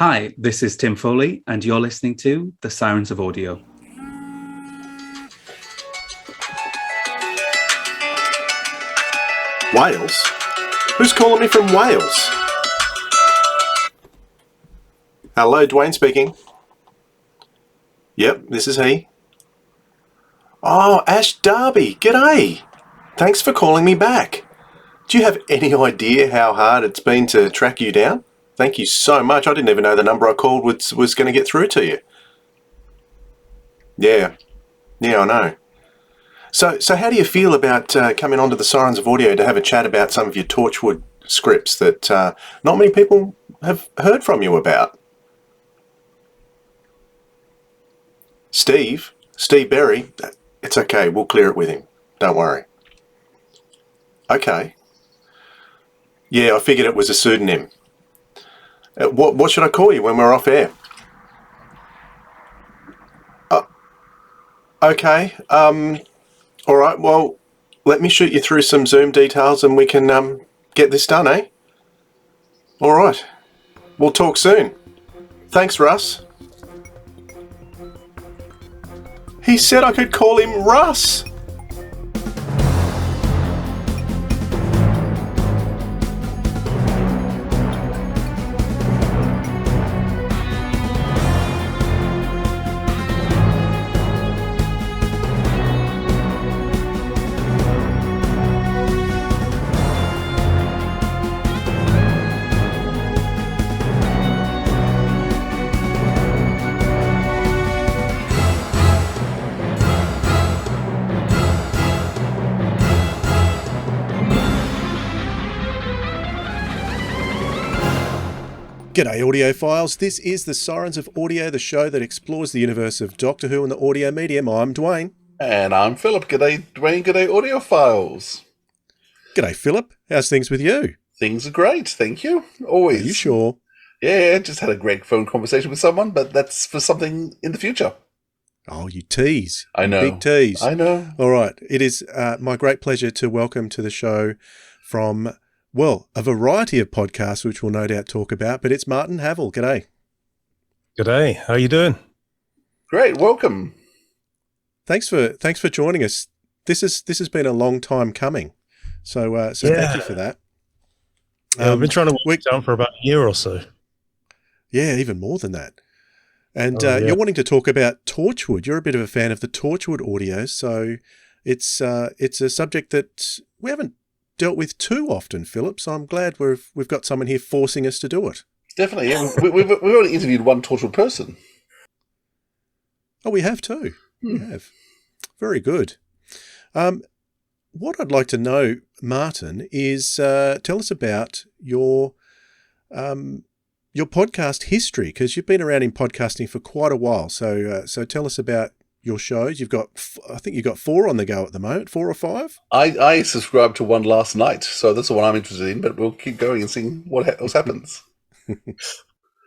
Hi, this is Tim Foley, and you're listening to The Sirens of Audio. Wales? Who's calling me from Wales? Hello, Dwayne speaking. Yep, this is he. Oh, Ash Darby, g'day. Thanks for calling me back. Do you have any idea how hard it's been to track you down? Thank you so much. I didn't even know the number I called was going to get through to you. Yeah, I know. So how do you feel about coming onto the Sirens of Audio to have a chat about some of your Torchwood scripts that not many people have heard from you about? Steve Berry, it's okay. We'll clear it with him. Don't worry. Okay. Yeah, I figured it was a pseudonym. What should I call you when we're off air? Okay. All right. Well, let me shoot you through some Zoom details and we can get this done, eh? All right. We'll talk soon. Thanks, Russ. He said I could call him Russ. G'day audiophiles, this is the Sirens of Audio, the show that explores the universe of Doctor Who and the audio medium. I'm Dwayne. And I'm Philip. G'day Dwayne, g'day audiophiles. G'day Philip, how's things with you? Things are great, thank you. Always. Are you sure? Yeah, just had a great phone conversation with someone, but that's for something in the future. Oh, you tease. I know. Big tease. I know. All right, it is my great pleasure to welcome to the show from... well, a variety of podcasts, which we'll no doubt talk about, but it's Martyn Havell. G'day. G'day. How are you doing? Great. Welcome. Thanks for joining us. This has been a long time coming, so thank you for that. I've been trying to work it down for about a year or so. Yeah, even more than that. And you're wanting to talk about Torchwood. You're a bit of a fan of the Torchwood audio, so it's a subject that we haven't dealt with too often, Philip, so I'm glad we've got someone here forcing us to do it. Definitely. Yeah. We've only interviewed one Torchwood person. Oh, we have too. We have. Very good. What I'd like to know, Martyn, is tell us about your podcast history, because you've been around in podcasting for quite a while. So tell us about your shows. I think you've got 4 on the go at the moment, 4 or 5? I subscribed to one last night, so that's the one I'm interested in, but we'll keep going and see what else happens.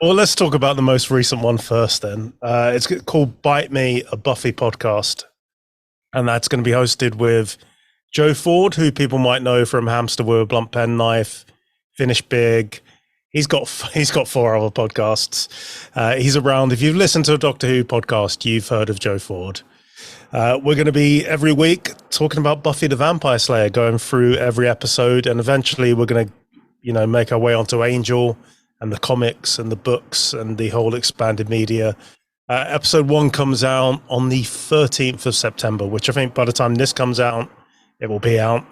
Well, let's talk about the most recent one first then. It's called Bite Me, a Buffy podcast. And that's going to be hosted with Joe Ford, who people might know from Hamster Wheel, Blunt Pen Knife, Finish Big. He's got 4 other podcasts. He's around. If you've listened to a Doctor Who podcast, you've heard of Joe Ford. We're going to be every week talking about Buffy the Vampire Slayer, going through every episode, and eventually we're going to, make our way onto Angel and the comics and the books and the whole expanded media. Episode 1 comes out on the 13th of September, which I think by the time this comes out, it will be out.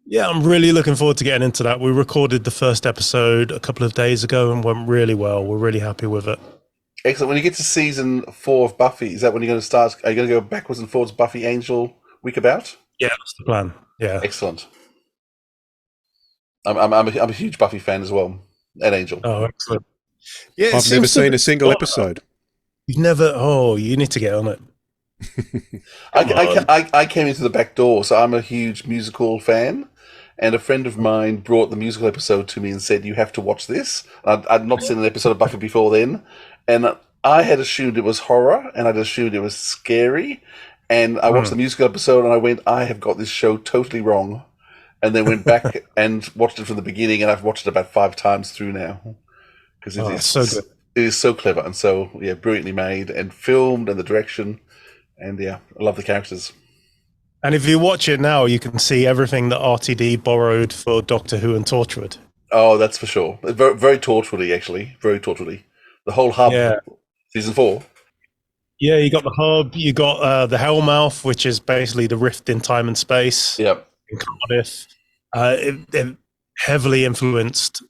Yeah, I'm really looking forward to getting into that. We recorded the first episode a couple of days ago and went really well. We're really happy with it. Excellent. When you get to season 4 of Buffy, is that when you're going to start? Are you going to go backwards and forwards Buffy Angel week about? Yeah, that's the plan. Yeah. Excellent. I'm a huge Buffy fan as well, and Angel. Oh, excellent. Yeah, I've never seen a single episode. You've never? Oh, you need to get on it. I came into the back door, so I'm a huge musical fan. And a friend of mine brought the musical episode to me and said, "You have to watch this." I'd not seen an episode of Buffy before then, and I had assumed it was horror, and I'd assumed it was scary. And I watched the musical episode, and I went, "I have got this show totally wrong." And then went back and watched it from the beginning, and I've watched it about 5 times through now because it is so good. It is so clever and so brilliantly made and filmed, and the direction, and I love the characters. And if you watch it now, you can see everything that RTD borrowed for Doctor Who and Torchwood. Oh, that's for sure. Very, very Torchwoody, actually. Very Torchwoody. The whole hub, season 4. Yeah, you got the hub. You got the Hellmouth, which is basically the rift in time and space. Yep. In Cardiff. It heavily influenced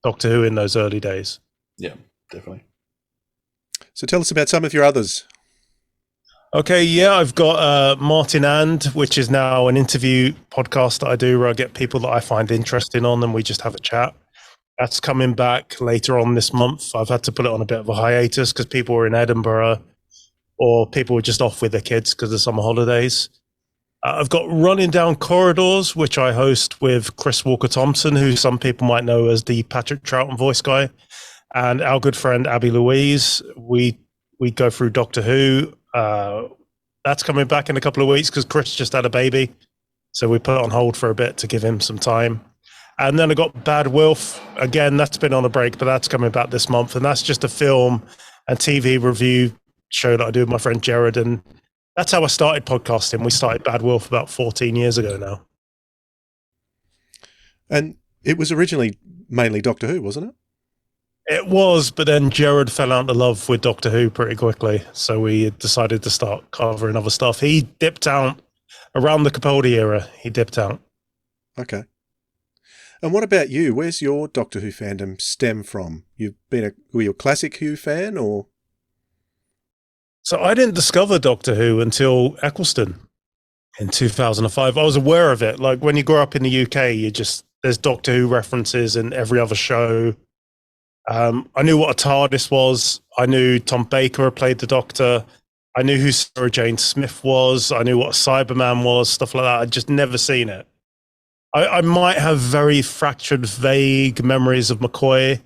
Doctor Who in those early days. Yeah, definitely. So tell us about some of your others. Okay, yeah, I've got Martyn And, which is now an interview podcast that I do where I get people that I find interesting on and we just have a chat. That's coming back later on this month. I've had to put it on a bit of a hiatus because people were in Edinburgh or people were just off with their kids because of summer holidays. I've got Running Down Corridors, which I host with Chris Walker-Thompson, who some people might know as the Patrick Troughton voice guy, and our good friend Abby Louise. We go through Doctor Who. That's coming back in a couple of weeks because Chris just had a baby, so we put it on hold for a bit to give him some time. And then I got Bad Wolf. Again, that's been on a break, but that's coming back this month, and that's just a film and TV review show that I do with my friend Jared, and that's how I started podcasting. We started Bad Wolf about 14 years ago now. And it was originally mainly Doctor Who, wasn't it? It was, but then Jared fell out of love with Doctor Who pretty quickly, so we decided to start covering other stuff. He dipped out around the Capaldi era. He dipped out. Okay. And what about you? Where's your Doctor Who fandom stem from? Were you a classic Who fan, or? So I didn't discover Doctor Who until Eccleston in 2005. I was aware of it. Like when you grow up in the UK, there's Doctor Who references in every other show. I knew what a TARDIS was. I knew Tom Baker played the Doctor. I knew who Sarah Jane Smith was. I knew what a Cyberman was, stuff like that. I'd just never seen it. I might have very fractured, vague memories of McCoy.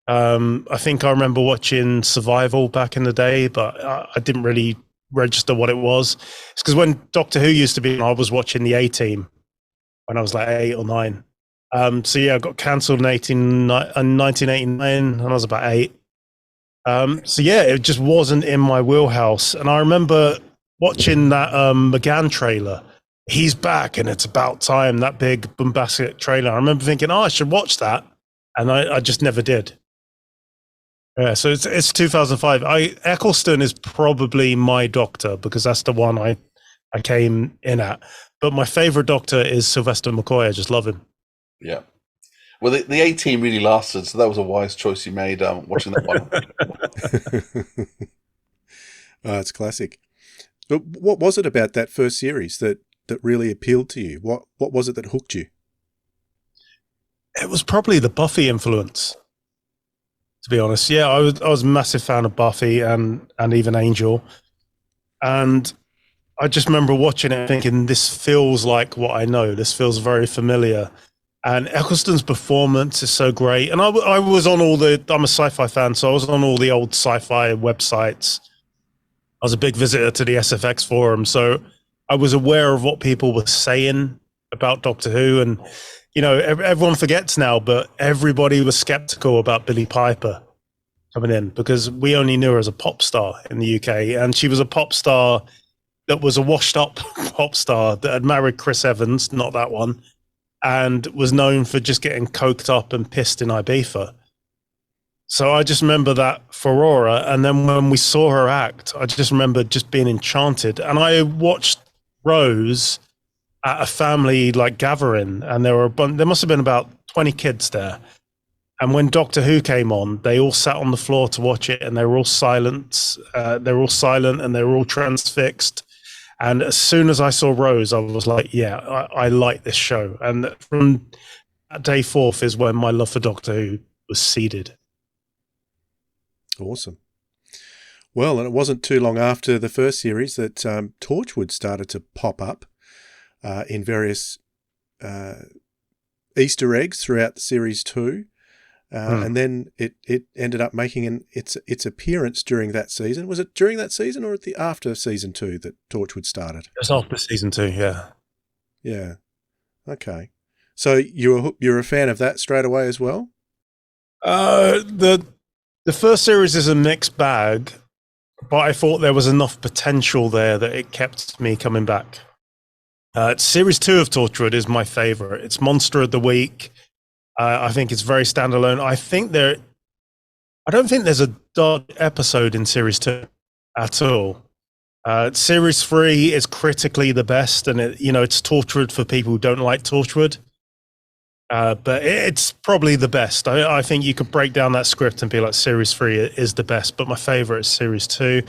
I think I remember watching Survival back in the day, but I didn't really register what it was. It's because when Doctor Who used to be, I was watching the A-Team when I was like 8 or 9. So yeah, I got cancelled in 1989 and I was about 8. So yeah, it just wasn't in my wheelhouse. And I remember watching that McGann trailer. He's back and it's about time, that big bombastic trailer. I remember thinking, I should watch that. And I just never did. Yeah, so it's 2005. Eccleston is probably my Doctor because that's the one I came in at. But my favorite Doctor is Sylvester McCoy. I just love him. Yeah. Well, the A-Team really lasted, so that was a wise choice you made watching that one. It's classic. But what was it about that first series that really appealed to you? What was it that hooked you? It was probably the Buffy influence, to be honest. Yeah, I was a massive fan of Buffy and even Angel. And I just remember watching it thinking, this feels like what I know. This feels very familiar. And Eccleston's performance is so great. And I was on I'm a sci-fi fan, so I was on all the old sci-fi websites. I was a big visitor to the SFX forum, so I was aware of what people were saying about Doctor Who. And, you know, everyone forgets now, but everybody was skeptical about Billie Piper coming in because we only knew her as a pop star in the UK. And she was a pop star that was a washed up pop star that had married Chris Evans, not that one, and was known for just getting coked up and pissed in Ibiza. So I just remember that furore. And then when we saw her act, I just remember just being enchanted. And I watched Rose at a family like gathering, and there must have been about 20 kids there. And when Doctor Who came on, they all sat on the floor to watch it, and they were all silent. They were all silent, and they were all transfixed. And as soon as I saw Rose, I was like, yeah, I like this show. And from that day forth is when my love for Doctor Who was seeded. Awesome. Well, and it wasn't too long after the first series that Torchwood started to pop up in various Easter eggs throughout the series too. And then it ended up making its appearance during that season. Was it during that season or after season 2 that Torchwood started? It was after season 2, yeah. Yeah. Okay. So you're a fan of that straight away as well? The first series is a mixed bag, but I thought there was enough potential there that it kept me coming back. Series 2 of Torchwood is my favorite. It's Monster of the Week. I think it's very standalone. I don't think there's a dark episode in Series 2 at all. Series 3 is critically the best, and it's Torchwood for people who don't like Torchwood. But it's probably the best. I think you could break down that script and be like, Series 3 is the best, but my favorite is Series 2.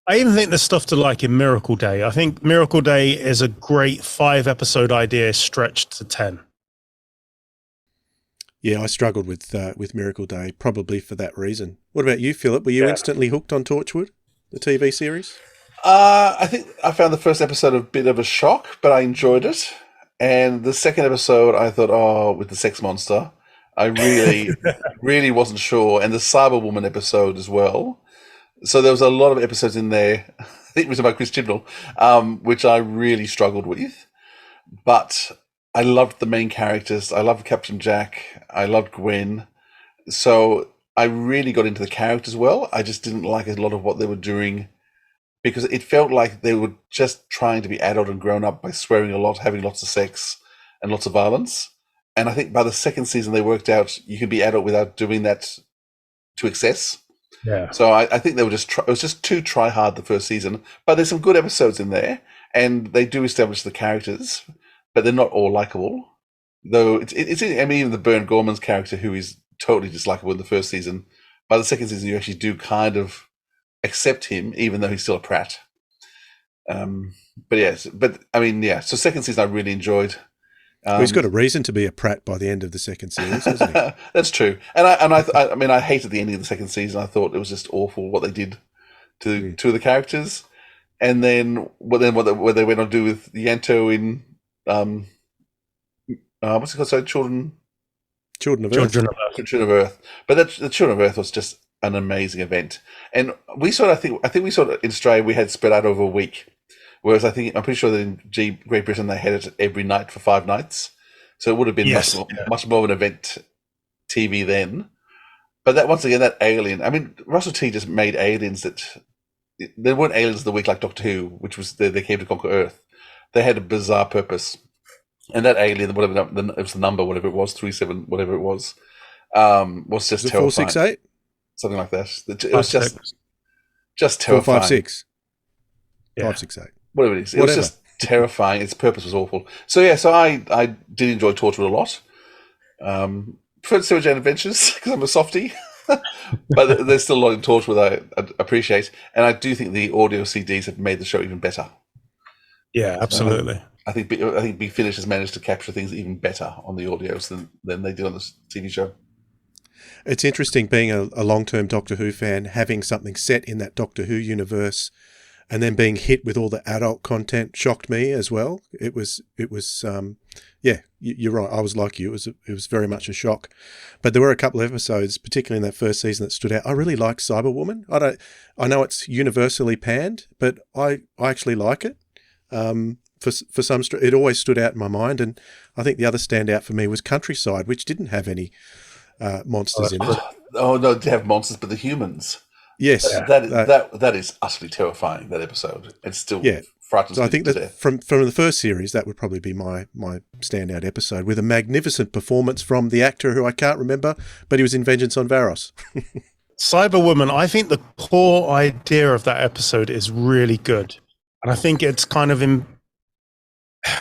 I even think there's stuff to like in Miracle Day. I think Miracle Day is a great 5-episode idea stretched to 10. Yeah, I struggled with Miracle Day, probably for that reason. What about you, Philip? Were you instantly hooked on Torchwood, the TV series? I think I found the first episode a bit of a shock, but I enjoyed it. And the second episode, I thought, with the sex monster, I really, really wasn't sure. And the Cyberwoman episode as well. So there was a lot of episodes in there, I think it was about Chris Chibnall, which I really struggled with. But I loved the main characters. I loved Captain Jack. I loved Gwen. So I really got into the characters well. I just didn't like a lot of what they were doing because it felt like they were just trying to be adult and grown up by swearing a lot, having lots of sex and lots of violence. And I think by the second season, they worked out you can be adult without doing that to excess. Yeah. So I think they were it was just too try hard the first season, but there's some good episodes in there, and they do establish the characters, but they're not all likable. Though it's I mean, even the Bern Gorman's character, who is totally dislikable in the first season, by the second season you actually do kind of accept him, even though he's still a prat. So second season I really enjoyed. He's got a reason to be a prat by the end of the second series, hasn't he? That's true. And I hated the ending of the second season. I thought it was just awful what they did to two of the characters. And then what they went on to do with Yanto in what's it called? So Children of Earth. But the Children of Earth was just an amazing event. And we saw it, I think we saw it in Australia, we had spread out over a week. Whereas I'm pretty sure that in Great Britain they had it every night for 5 nights, so it would have been much more of an event TV then. But that once again, that alien. I mean, Russell T just made aliens that they weren't aliens of the week like Doctor Who, which was they came to conquer Earth. They had a bizarre purpose, and that alien, whatever it was the number, whatever it was, 37, whatever it was just terrifying. 468, something like that. It was just terrifying. 456, 568. Whatever it is. It was just terrifying. Its purpose was awful. So I did enjoy Torchwood a lot. Preferred Sarah Jane Adventures because I'm a softie. But there's still a lot in Torchwood I appreciate. And I do think the audio CDs have made the show even better. Yeah, absolutely. I think Big Finish has managed to capture things even better on the audios than they did on the TV show. It's interesting being a long-term Doctor Who fan, having something set in that Doctor Who universe, and then being hit with all the adult content shocked me as well. It was you're right. I was like you. It was very much a shock. But there were a couple of episodes, particularly in that first season, that stood out. I really like Cyberwoman. I know it's universally panned, but I actually like it. For some, it always stood out in my mind. And I think the other standout for me was Countryside, which didn't have any monsters in it. Oh no, they have monsters, but the humans. Yes, that is utterly terrifying. That episode, it's still frightens. So I me think to that death. from the first series, that would probably be my standout episode, with a magnificent performance from the actor who I can't remember, but he was in Vengeance on Varos. Cyberwoman. I think the core idea of that episode is really good, and I think it's kind of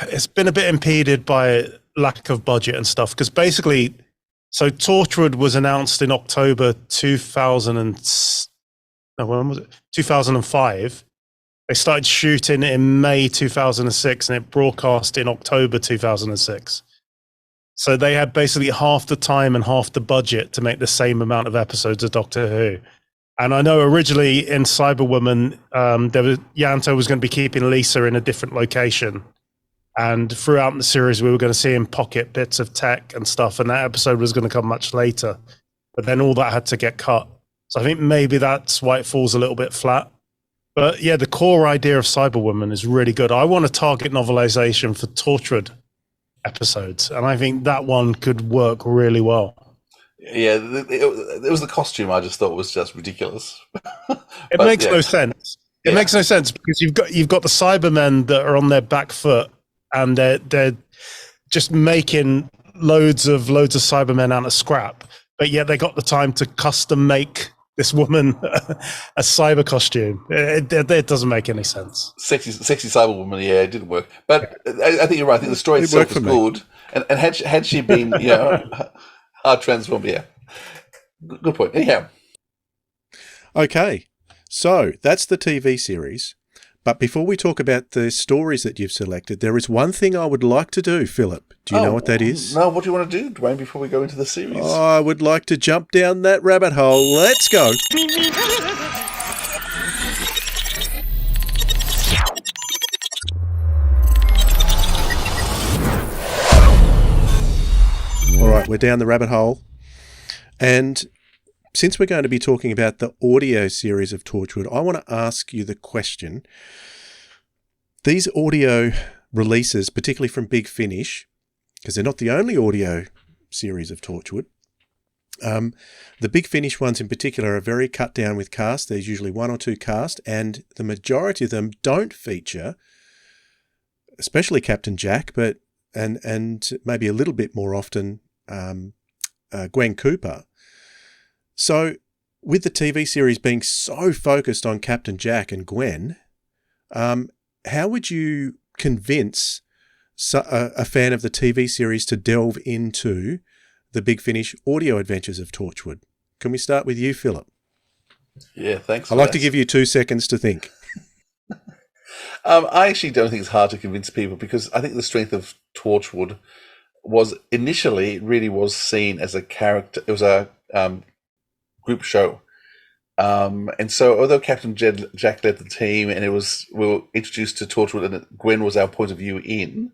it's been a bit impeded by lack of budget and stuff, because basically, so Torchwood was announced in October 2005. They started shooting in May 2006 and it broadcast in October 2006. So they had basically half the time and half the budget to make the same amount of episodes of Doctor Who. And I know originally in Cyberwoman, Yanto was going to be keeping Lisa in a different location. And throughout the series, we were going to see him pocket bits of tech and stuff. And that episode was going to come much later. But then all that had to get cut. So I think maybe that's why it falls a little bit flat. But yeah, the core idea of Cyberwoman is really good. I want a target novelization for Torchwood episodes. And I think that one could work really well. Yeah, it was the costume I just thought was just ridiculous. It makes no sense. It makes no sense because you've got the Cybermen that are on their back foot, and they're just making loads of Cybermen out of scrap, but yet they got the time to custom make this woman a cyber costume. It doesn't make any sense. Sexy cyber woman, yeah, it didn't work. But I think you're right. I think the story itself was good, and had she been, hard transformed, yeah. Good point. Anyhow. Okay, so that's the TV series. But before we talk about the stories that you've selected, there is one thing I would like to do, Philip. Do you know what that is? No, what do you want to do, Dwayne, before we go into the series? I would like to jump down that rabbit hole. Let's go. All right, we're down the rabbit hole. And since we're going to be talking about the audio series of Torchwood, I want to ask you the question. These audio releases, particularly from Big Finish, because they're not the only audio series of Torchwood, the Big Finish ones in particular are very cut down with cast. There's usually one or two cast, and the majority of them don't feature, especially Captain Jack, but and maybe a little bit more often Gwen Cooper. So with the TV series being so focused on Captain Jack and Gwen, how would you convince a fan of the TV series to delve into the Big Finish audio adventures of Torchwood? Can we start with you, Philip? Yeah, thanks. I'd like to give you 2 seconds to think. I actually don't think it's hard to convince people because I think the strength of Torchwood was initially, it really was seen as a character. It was a group show. And so although Captain Jack led the team and we were introduced to Torchwood and Gwen was our point of view in,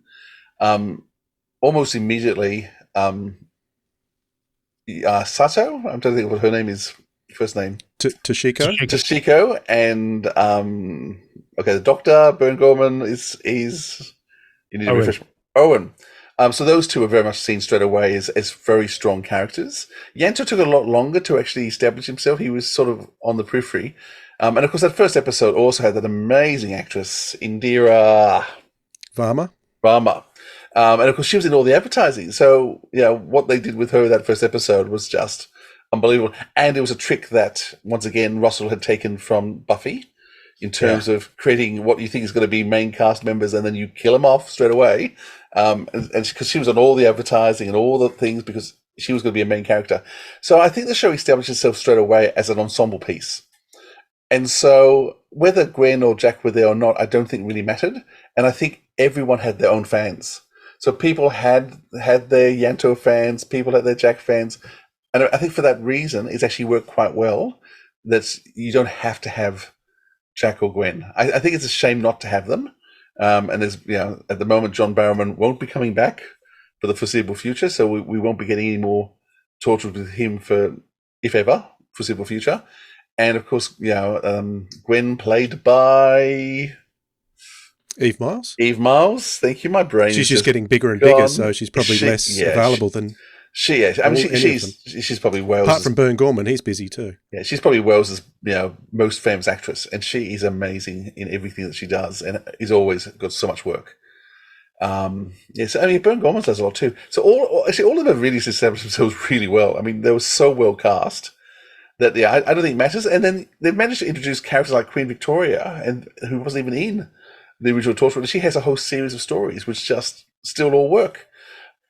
almost immediately, Sato, I'm trying to think of what her name is, first name. Toshiko? Toshiko and, the Doctor, Bern Gorman is you need to refresh. Owen. So those two are very much seen straight away as very strong characters. Yanto took a lot longer to actually establish himself. He was sort of on the periphery. And of course, that first episode also had that amazing actress, Indira Varma. And of course, she was in all the advertising. So, what they did with her that first episode was just unbelievable. And it was a trick that, once again, Russell had taken from Buffy in terms of creating what you think is going to be main cast members and then you kill them off straight away. And because she was on all the advertising and all the things because she was going to be a main character. So I think the show established itself straight away as an ensemble piece. And so whether Gwen or Jack were there or not, I don't think really mattered. And I think everyone had their own fans. So people had their Yanto fans, people had their Jack fans. And I think for that reason, it's actually worked quite well that you don't have to have Jack or Gwen. I think it's a shame not to have them. And there's, at the moment, John Barrowman won't be coming back for the foreseeable future. So we won't be getting any more Torchwood with him for, if ever, foreseeable future. And of course, Gwen played by Eve Miles. Thank you. My brain. She's just getting bigger and bigger, so she's probably less available than. She's probably Wales. Apart from Bern Gorman, he's busy too. Yeah, she's probably Wales's most famous actress, and she is amazing in everything that she does, and is always got so much work. Bern Gorman does a lot too. So all of them have really established themselves really well. I mean, they were so well cast that I don't think it matters. And then they've managed to introduce characters like Queen Victoria, and who wasn't even in the original Torchwood. She has a whole series of stories which just still all work.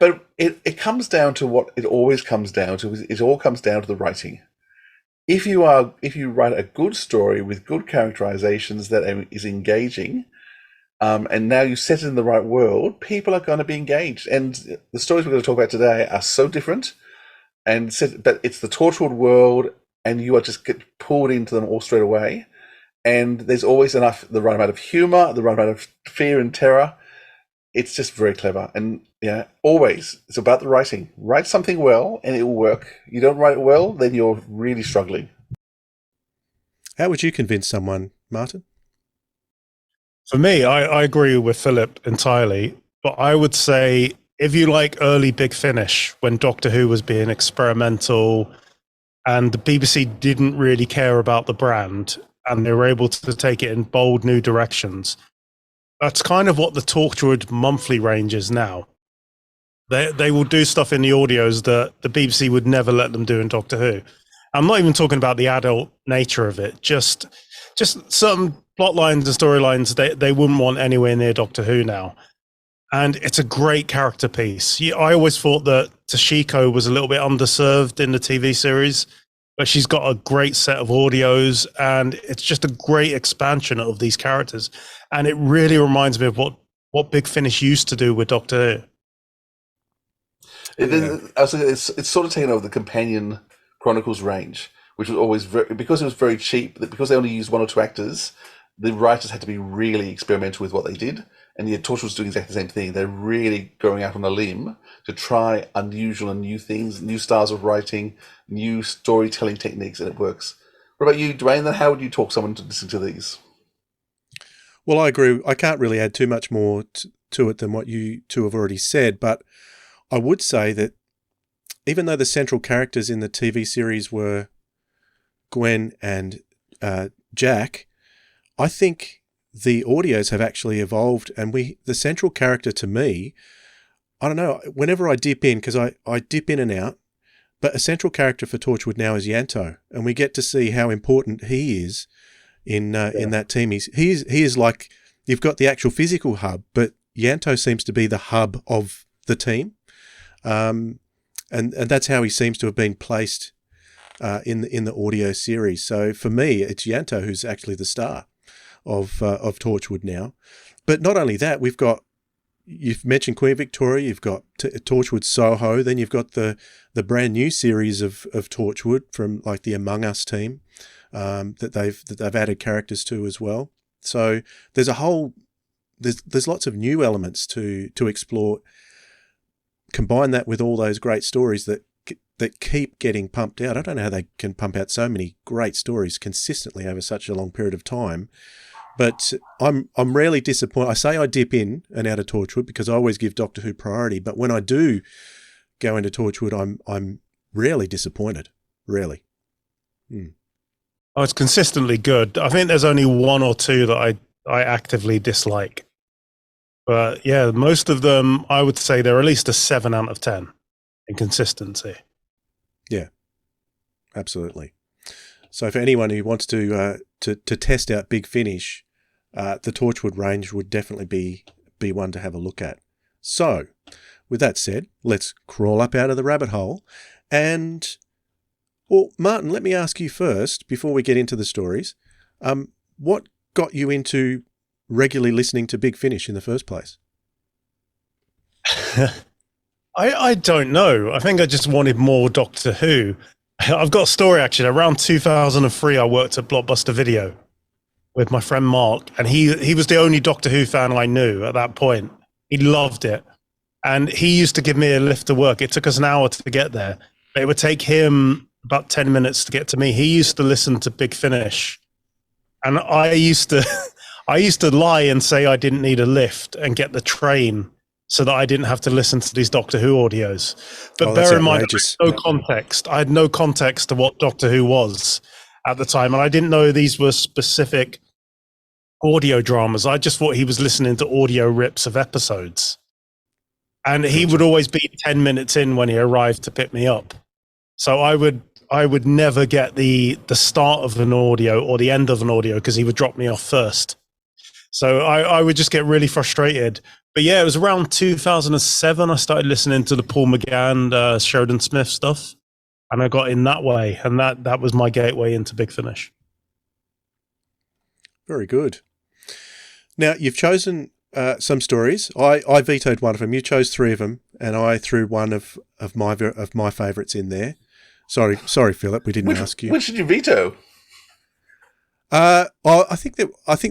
But it comes down to what it always comes down to. It all comes down to the writing. If you write a good story with good characterizations that is engaging, and now you set it in the right world, people are going to be engaged. And the stories we're going to talk about today are so different, but it's the Torchwood world, and you are just get pulled into them all straight away. And there's always the right amount of humor, the right amount of fear and terror. It's just very clever. And always it's about the writing. Write something well and it will work. You don't write it well, then you're really struggling. How would you convince someone, Martyn? For me, I agree with Philip entirely, but I would say if you like early Big Finish, when Doctor Who was being experimental and the BBC didn't really care about the brand and they were able to take it in bold new directions, that's kind of what the Torchwood monthly range is now. They will do stuff in the audios that the BBC would never let them do in Doctor Who. I'm not even talking about the adult nature of it, just certain plot lines and storylines they wouldn't want anywhere near Doctor Who now. And it's a great character piece. I always thought that Toshiko was a little bit underserved in the TV series, but she's got a great set of audios, and it's just a great expansion of these characters. And it really reminds me of what Big Finish used to do with Doctor Who. It's sort of taken over the Companion Chronicles range, which was always because it was very cheap, because they only used 1 or 2 actors, the writers had to be really experimental with what they did. And yet Torchwood was doing exactly the same thing. They're really going out on a limb to try unusual and new things, new styles of writing, new storytelling techniques, and it works. What about you, Dwayne? Then how would you talk someone to listen to these? Well, I agree. I can't really add too much more to it than what you two have already said, but I would say that even though the central characters in the TV series were Gwen and Jack, I think the audios have actually evolved, and the central character to me, I don't know, whenever I dip in, because I dip in and out, but a central character for Torchwood now is Yanto, and we get to see how important he is in that team. He is like, you've got the actual physical hub, but Yanto seems to be the hub of the team, and that's how he seems to have been placed in the audio series. So for me, it's Yanto who's actually the star of Torchwood now. But not only that, you've mentioned Queen Victoria, you've got Torchwood Soho, then you've got the brand new series of Torchwood from like the Among Us team that they've added characters to as well. So there's lots of new elements to explore. Combine that with all those great stories that keep getting pumped out. I don't know how they can pump out so many great stories consistently over such a long period of time. But I'm rarely disappointed. I say I dip in and out of Torchwood because I always give Doctor Who priority. But when I do go into Torchwood, I'm rarely disappointed. Rarely. Oh, it's consistently good. I think there's only 1 or 2 that I actively dislike. But yeah, most of them, I would say they're at least a 7 out of 10 in consistency. Yeah, absolutely. So for anyone who wants to test out Big Finish, the Torchwood range would definitely be one to have a look at. So, with that said, let's crawl up out of the rabbit hole. And, well, Martyn, let me ask you first, before we get into the stories, what got you into regularly listening to Big Finish in the first place? I don't know. I think I just wanted more Doctor Who. I've got a story, actually. Around 2003, I worked at Blockbuster Video with my friend Mark, and he was the only Doctor Who fan I knew at that point. He loved it. And he used to give me a lift to work. It took us an hour to get there. It would take him about 10 minutes to get to me. He used to listen to Big Finish. And I used to lie and say I didn't need a lift and get the train so that I didn't have to listen to these Doctor Who audios. But bear in mind, I had no context to what Doctor Who was at the time, and I didn't know these were specific audio dramas. I just thought he was listening to audio rips of episodes. And he would always be 10 minutes in when he arrived to pick me up. So I would never get the start of an audio or the end of an audio because he would drop me off first. So I would just get really frustrated. But yeah, it was around 2007 I started listening to the Paul McGann, Sheridan Smith stuff. And I got in that way. And that was my gateway into Big Finish. Very good. Now, you've chosen some stories. I vetoed one of them. You chose 3 of them. And I threw one of my favourites in there. Sorry, Philip, we didn't ask you. Which did you veto? I think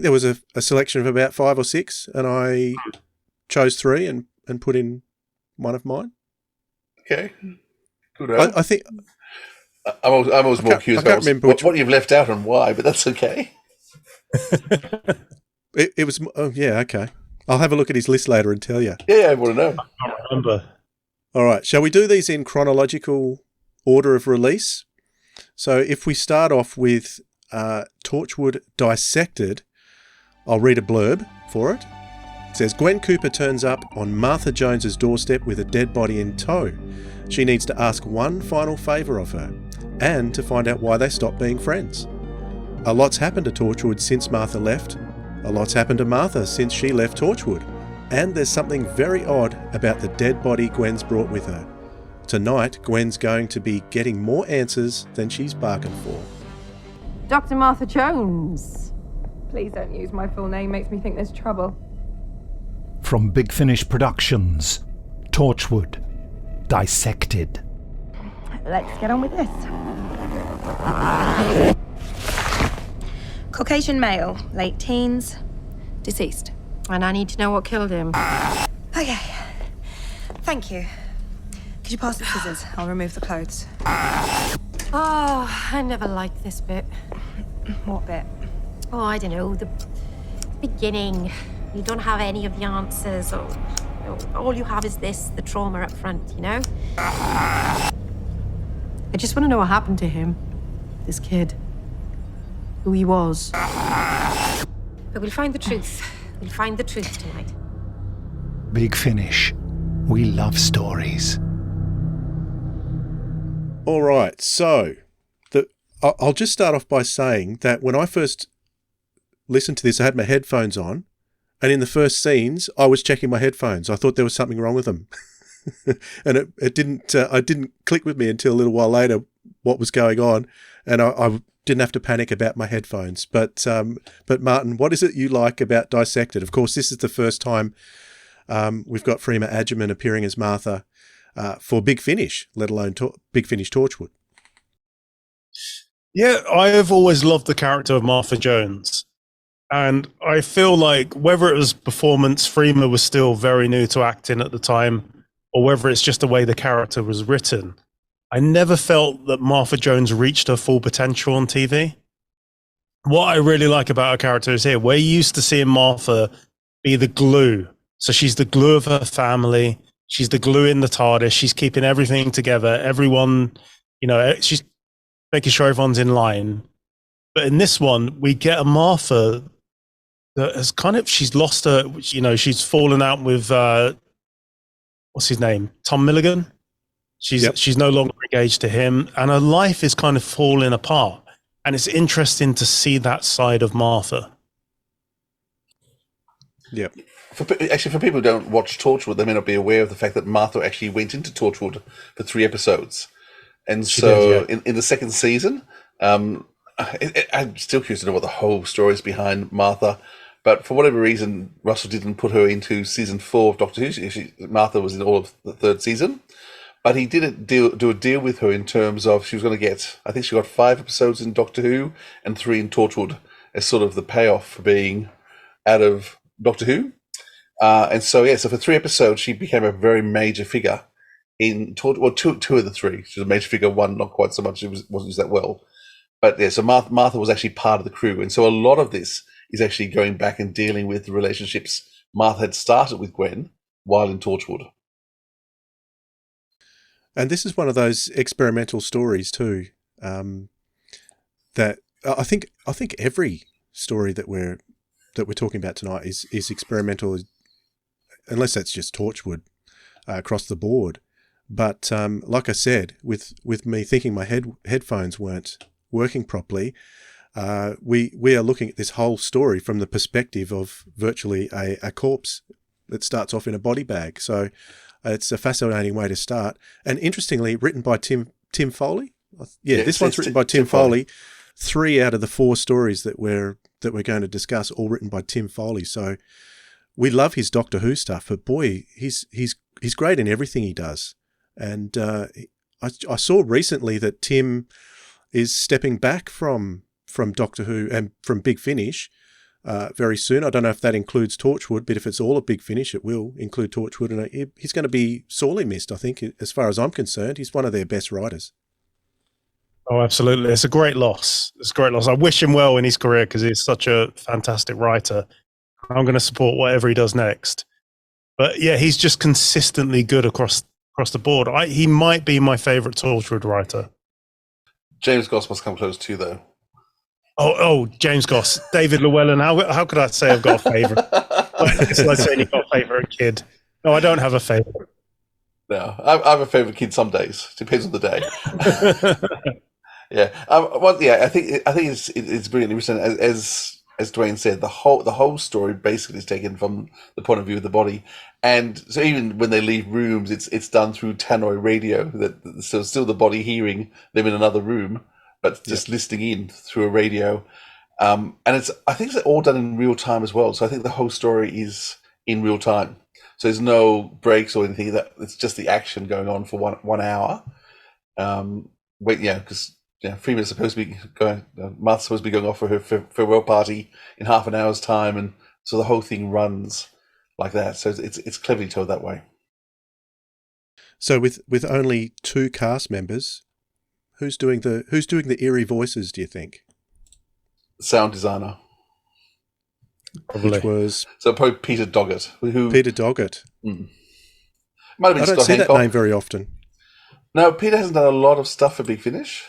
there was a selection of about 5 or 6, and I chose 3 and put in one of mine. Okay, good. I think I'm always more curious about what you've left out and why, but that's okay. It was. Oh yeah, okay. I'll have a look at his list later and tell you. Yeah, I want to know. I can't remember. All right, shall we do these in chronological order of release? So if we start off with Torchwood Dissected, I'll read a blurb for it. It says, Gwen Cooper turns up on Martha Jones's doorstep with a dead body in tow. She needs to ask one final favour of her, and to find out why they stopped being friends. A lot's happened to Torchwood since Martha left. A lot's happened to Martha since she left Torchwood. And there's something very odd about the dead body Gwen's brought with her. Tonight, Gwen's going to be getting more answers than she's bargained for. Dr. Martha Jones. Please don't use my full name, makes me think there's trouble. From Big Finish Productions, Torchwood, Dissected. Let's get on with this. Caucasian male, late teens, deceased. And I need to know what killed him. Okay. Thank you. Could you pass the scissors? I'll remove the clothes. Oh, I never liked this bit. What bit? Oh, I don't know, the beginning. You don't have any of the answers, or all you have is the trauma up front, you know? I just want to know what happened to him. This kid. Who he was. But we'll find the truth. We'll find the truth tonight. Big Finish. We love stories. All right, so I'll just start off by saying that when I first listened to this, I had my headphones on, and in the first scenes, I was checking my headphones. I thought there was something wrong with them, and it didn't click with me until a little while later what was going on, and I didn't have to panic about my headphones. But Martyn, what is it you like about Dissected? Of course, this is the first time we've got Freema Agyeman appearing as Martha for Big Finish, let alone Big Finish Torchwood. Yeah, I have always loved the character of Martha Jones. And I feel like whether it was performance, Freema was still very new to acting at the time, or whether it's just the way the character was written, I never felt that Martha Jones reached her full potential on TV. What I really like about her character is here, we're used to seeing Martha be the glue. So she's the glue of her family. She's the glue in the TARDIS. She's keeping everything together. Everyone, she's making sure everyone's in line. But in this one, we get a Martha that has she's lost her, she's fallen out with, what's his name? Tom Milligan. She's no longer engaged to him, and her life is kind of falling apart. And it's interesting to see that side of Martha. Yep. For people who don't watch Torchwood, they may not be aware of the fact that Martha actually went into Torchwood for 3 episodes. And so in the second season, I'm still curious to know what the whole story is behind Martha. But for whatever reason, Russell didn't put her into season 4 of Doctor Who. Martha was in all of the 3rd season. But he did do a deal with her in terms of she was going to get, I think she got 5 episodes in Doctor Who and 3 in Torchwood as sort of the payoff for being out of Doctor Who. So for 3 episodes, she became a very major figure in Torchwood. Well, two of the 3. She was a major figure, 1 not quite so much. It wasn't used that well. But so Martha was actually part of the crew. And so a lot of this is actually going back and dealing with the relationships Martha had started with Gwen while in Torchwood. And this is one of those experimental stories too, that I think every story that we're talking about tonight is experimental, unless that's just Torchwood across the board. But like I said, with me thinking my headphones weren't working properly, we are looking at this whole story from the perspective of virtually a corpse that starts off in a body bag. So it's a fascinating way to start. And interestingly, written by Tim Foley. Yeah, this one's written by Tim Foley. 3 out of the 4 stories that we're going to discuss, all written by Tim Foley. So we love his Doctor Who stuff, but boy, he's great in everything he does. And I saw recently that Tim is stepping back from Doctor Who and from Big Finish very soon. I don't know if that includes Torchwood, but if it's all a Big Finish, it will include Torchwood. And he's going to be sorely missed, I think, as far as I'm concerned. He's one of their best writers. Oh, absolutely. It's a great loss. I wish him well in his career because he's such a fantastic writer. I'm going to support whatever he does next. But yeah, he's just consistently good across the board. He might be my favourite Torchwood writer. James Goss must come close too, though. Oh, James Goss, David Llewellyn. How could I say I've got a favourite? It's like saying you've got a favourite kid. No, I don't have a favourite. No, I have a favourite kid some days. Depends on the day. Yeah. I think it's brilliantly written. As Dwayne said, the whole story basically is taken from the point of view of the body, and so even when they leave rooms, it's done through tannoy radio. So still the body hearing them in another room, but just listening in through a radio. And I think it's all done in real time as well. So I think the whole story is in real time. So there's no breaks or anything. It's just the action going on for 1 hour. Because Freeman's supposed to be going. Martha's supposed to be going off for her farewell party in half an hour's time, and so the whole thing runs like that. So it's cleverly told that way. So with only 2 cast members, who's doing the eerie voices? Do you think? Sound designer. Probably. Which was probably Peter Doggett. Peter Doggett. Might have been I don't Scott see Hancock. that name very often. No, Peter hasn't done a lot of stuff for Big Finish.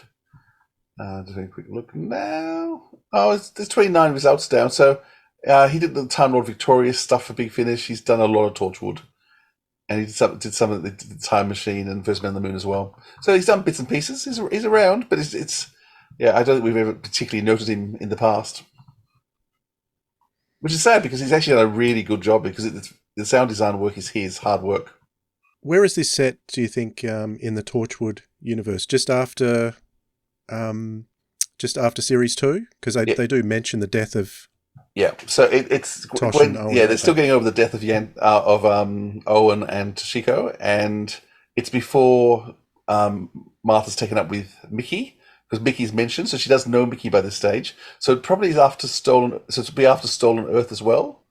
Just a quick look now. Oh, there's 29 results down. So he did the Time Lord Victorious stuff for Big Finish. He's done a lot of Torchwood. And he did some of the Time Machine and First Man on the Moon as well. So he's done bits and pieces. He's around, but it's I don't think we've ever particularly noted him in the past. Which is sad because he's actually done a really good job because the sound design work is his hard work. Where is this set, do you think, in the Torchwood universe? Just after series 2? Because they do mention the death of. Yeah, so it's they're still getting over the death of Owen and Toshiko, and it's before Martha's taken up with Mickey, because Mickey's mentioned, so she does know Mickey by this stage. So it probably is after Stolen. So it'll be after Stolen Earth as well,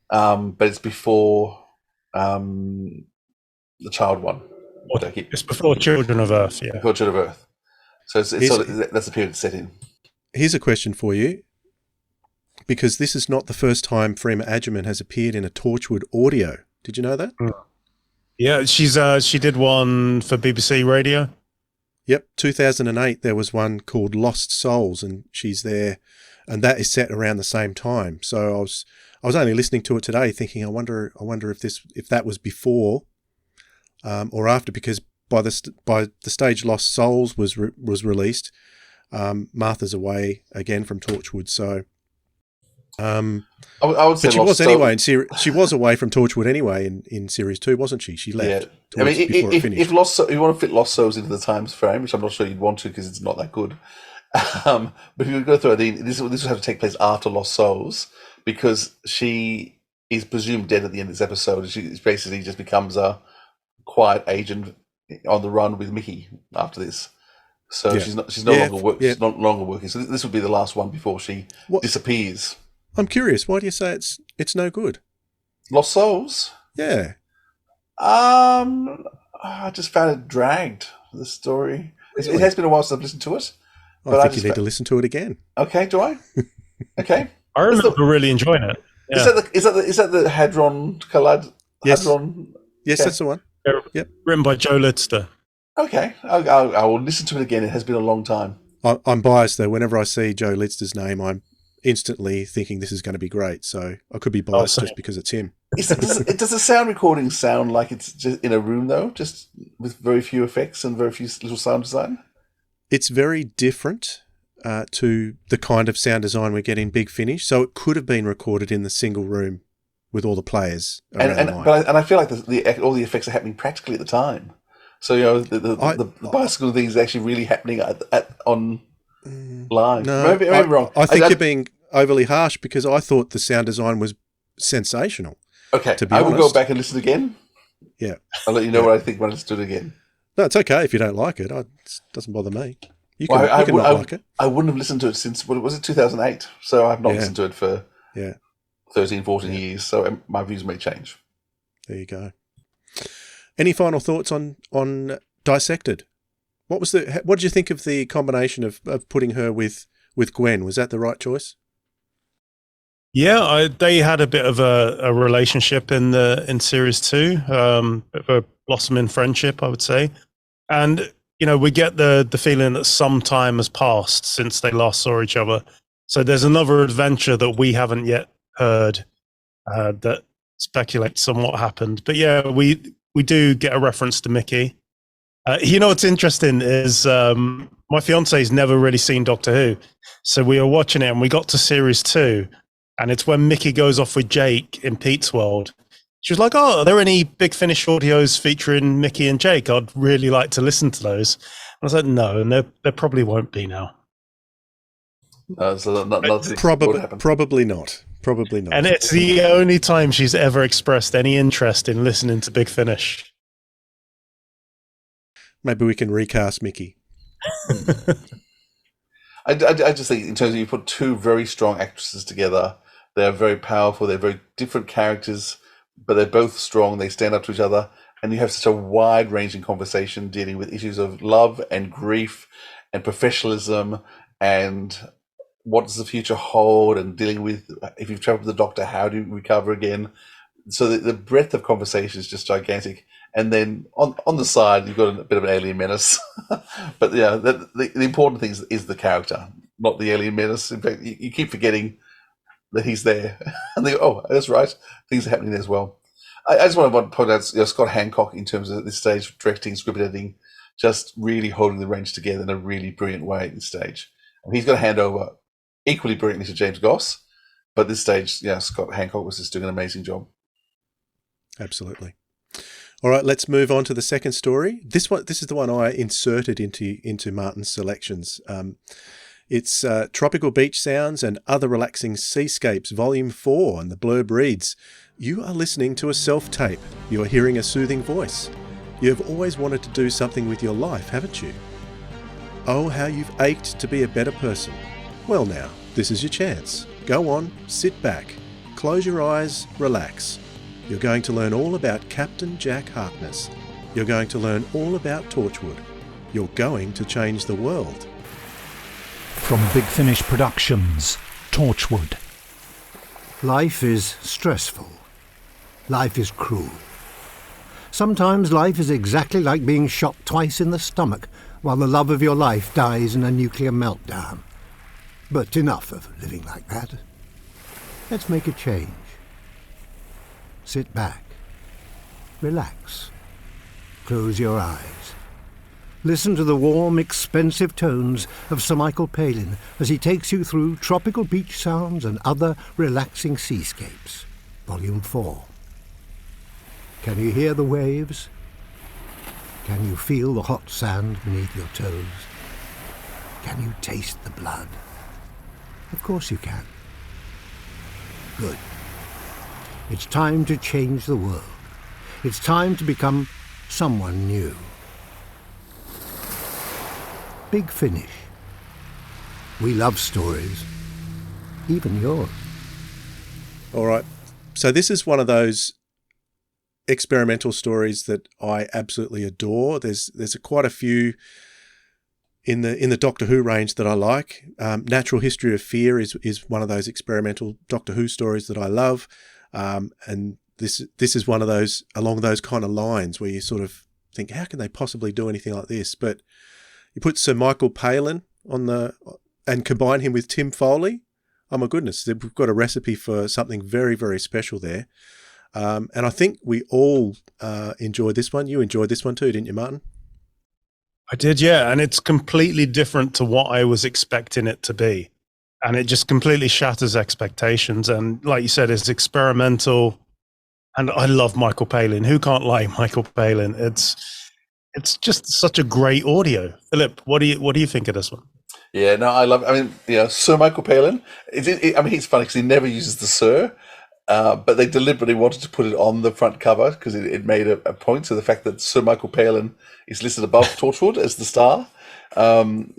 but it's before the child one. It's before Children of Earth. Yeah, before Children of Earth. So that's the period it's set in. Here's a question for you, because this is not the first time Freema Agyeman has appeared in a Torchwood audio. Did you know that? Yeah, she did one for BBC Radio. Yep, 2008 there was one called Lost Souls, and she's there, and that is set around the same time. So I was only listening to it today, thinking, I wonder if that was before or after, because by the stage Lost Souls was released, Martha's away again from Torchwood. So, I would say, but she was anyway. She was away from Torchwood anyway in series 2, wasn't she? She left. Yeah. I mean, before it finished. if you want to fit Lost Souls into the Times frame, which I'm not sure you'd want to because it's not that good. But if you go through it, this would have to take place after Lost Souls, because she is presumed dead at the end of this episode. She basically just becomes a quiet agent on the run with Mickey after this. So she's no longer working. So this would be the last one before she disappears. I'm curious. Why do you say it's no good? Lost Souls? Yeah. I just found it dragged, the story. Really? It has been a while since I've listened to it. But I think you need to listen to it again. Okay, do I? Okay. I remember really enjoying it. Yeah. Is that the Hadron Collide? Yes. Hadron? Yes, okay. That's the one. Yep. Written by Joe Lidster. Okay. I will listen to it again. It has been a long time. I'm biased, though. Whenever I see Joe Lidster's name, I'm instantly thinking this is going to be great. So I could be biased just because it's him. Does the sound recording sound like it's just in a room, though, just with very few effects and very few little sound design? It's very different to the kind of sound design we get in Big Finish. So it could have been recorded in the single room with all the players around the mic. And I feel like all the effects are happening practically at the time. So the bicycle thing is actually really happening on live. No, maybe I'm wrong. I think you're being overly harsh, because I thought the sound design was sensational. Okay, to be I will honest. go back and listen again. Yeah, I'll let you know what I think when I listen to it again. No, it's okay if you don't like it. It doesn't bother me. You can not like it. I wouldn't have listened to it since, was it 2008? So I've not listened to it for 13, 14 years. So my views may change. There you go. Any final thoughts on Dissected? What did you think of the combination of putting her with Gwen? Was that the right choice? Yeah, they had a bit of a relationship in series 2, bit of a blossoming friendship, I would say. And we get the feeling that some time has passed since they last saw each other. So there's another adventure that we haven't yet heard that speculates on what happened. But yeah, we do get a reference to Mickey. What's interesting is my fiance's never really seen Doctor Who. So we were watching it and we got to series 2, and it's when Mickey goes off with Jake in Pete's world. She was like, "Oh, are there any Big Finish audios featuring Mickey and Jake? I'd really like to listen to those." And I was like, "No, and there probably won't be now." So Probably not. Probably not. And it's the only time she's ever expressed any interest in listening to Big Finish. Maybe we can recast Mickey. I just think in terms of you put two very strong actresses together, they're very powerful, they're very different characters, but they're both strong, they stand up to each other, and you have such a wide-ranging conversation dealing with issues of love and grief and professionalism and what does the future hold, and dealing with, if you've traveled with the Doctor, how do you recover again? So the breadth of conversation is just gigantic. And then on the side, you've got a bit of an alien menace. But yeah, the important thing is the character, not the alien menace. In fact, you keep forgetting that he's there. And they go, oh, that's right, things are happening there as well. I just want to point out Scott Hancock, in terms of at this stage, directing, script editing, just really holding the range together in a really brilliant way at this stage. And he's going to hand over equally brilliantly to James Goss. But at this stage, yeah, Scott Hancock was just doing an amazing job. Absolutely. All right, let's move on to the second story. This is the one I inserted into Martyn's selections. It's Tropical Beach Sounds and Other Relaxing Seascapes, Volume 4, and the blurb reads, "You are listening to a self-tape. You are hearing a soothing voice. You have always wanted to do something with your life, haven't you? Oh, how you've ached to be a better person. Well now, this is your chance. Go on, sit back, close your eyes, relax. You're going to learn all about Captain Jack Harkness. You're going to learn all about Torchwood. You're going to change the world." From Big Finish Productions, Torchwood. Life is stressful. Life is cruel. Sometimes life is exactly like being shot twice in the stomach while the love of your life dies in a nuclear meltdown. But enough of living like that. Let's make a change. Sit back. Relax. Close your eyes. Listen to the warm, expensive tones of Sir Michael Palin as he takes you through Tropical Beach Sounds and Other Relaxing Seascapes, Volume 4. Can you hear the waves? Can you feel the hot sand beneath your toes? Can you taste the blood? Of course you can. Good. It's time to change the world. It's time to become someone new. Big Finish. We love stories. Even yours. All right. So this is one of those experimental stories that I absolutely adore. There's quite a few in the Doctor Who range that I like. Natural History of Fear is one of those experimental Doctor Who stories that I love. And this is one of those along those kind of lines where you sort of think, how can they possibly do anything like this? But you put Sir Michael Palin and combine him with Tim Foley. Oh my goodness, we've got a recipe for something very, very special there. And I think we all enjoyed this one. You enjoyed this one too, didn't you, Martyn? I did, yeah. And it's completely different to what I was expecting it to be. And it just completely shatters expectations. And like you said, it's experimental. And I love Michael Palin. Who can't like Michael Palin? It's just such a great audio. Philip, what do you think of this one? Yeah, no, I love. I mean, Sir Michael Palin. I mean, he's funny because he never uses the Sir, but they deliberately wanted to put it on the front cover because it made a point to the fact that Sir Michael Palin is listed above Torchwood as the star. I'm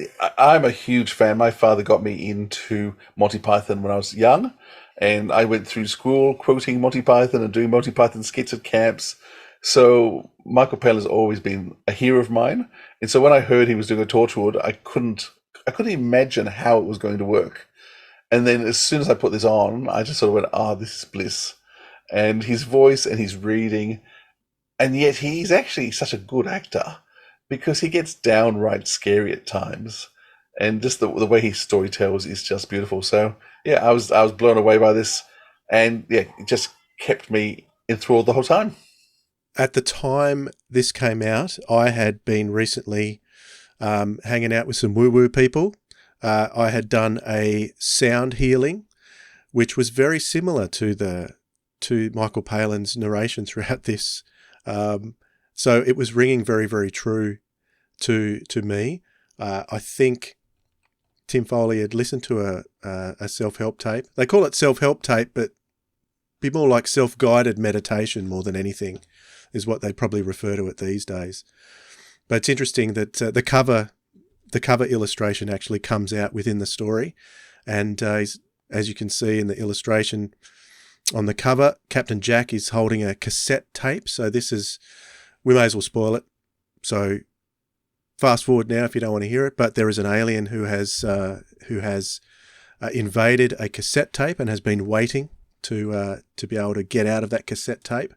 a huge fan. My father got me into Monty Python when I was young, and I went through school quoting Monty Python and doing Monty Python skits at camps. So Michael Palin has always been a hero of mine. And so when I heard he was doing a Torchwood, I couldn't imagine how it was going to work. And then as soon as I put this on, I just sort of went, this is bliss. And his voice and his reading, and yet he's actually such a good actor because he gets downright scary at times. And just the way he storytells is just beautiful. So, yeah, I was blown away by this. And, yeah, it just kept me enthralled the whole time. At the time this came out, I had been recently hanging out with some woo-woo people. I had done a sound healing, which was very similar to Michael Palin's narration throughout this. So it was ringing very, very true to me. I think Tim Foley had listened to a self-help tape. They call it self-help tape, but be more like self-guided meditation more than anything is what they probably refer to it these days. But it's interesting that the cover illustration actually comes out within the story. And as you can see in the illustration on the cover, Captain Jack is holding a cassette tape. So we may as well spoil it. So fast forward now if you don't want to hear it, but there is an alien who has invaded a cassette tape and has been waiting to be able to get out of that cassette tape.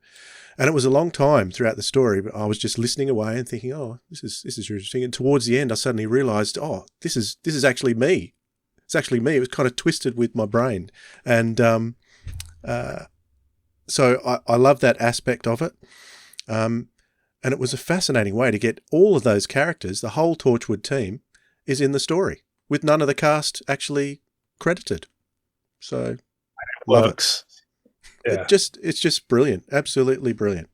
And it was a long time throughout the story, but I was just listening away and thinking, this is interesting. And towards the end, I suddenly realised, this is actually me. It's actually me. It was kind of twisted with my brain. And so I love that aspect of it. And it was a fascinating way to get all of those characters, the whole Torchwood team, is in the story, with none of the cast actually credited. So love works. Yeah. It's just brilliant. Absolutely brilliant.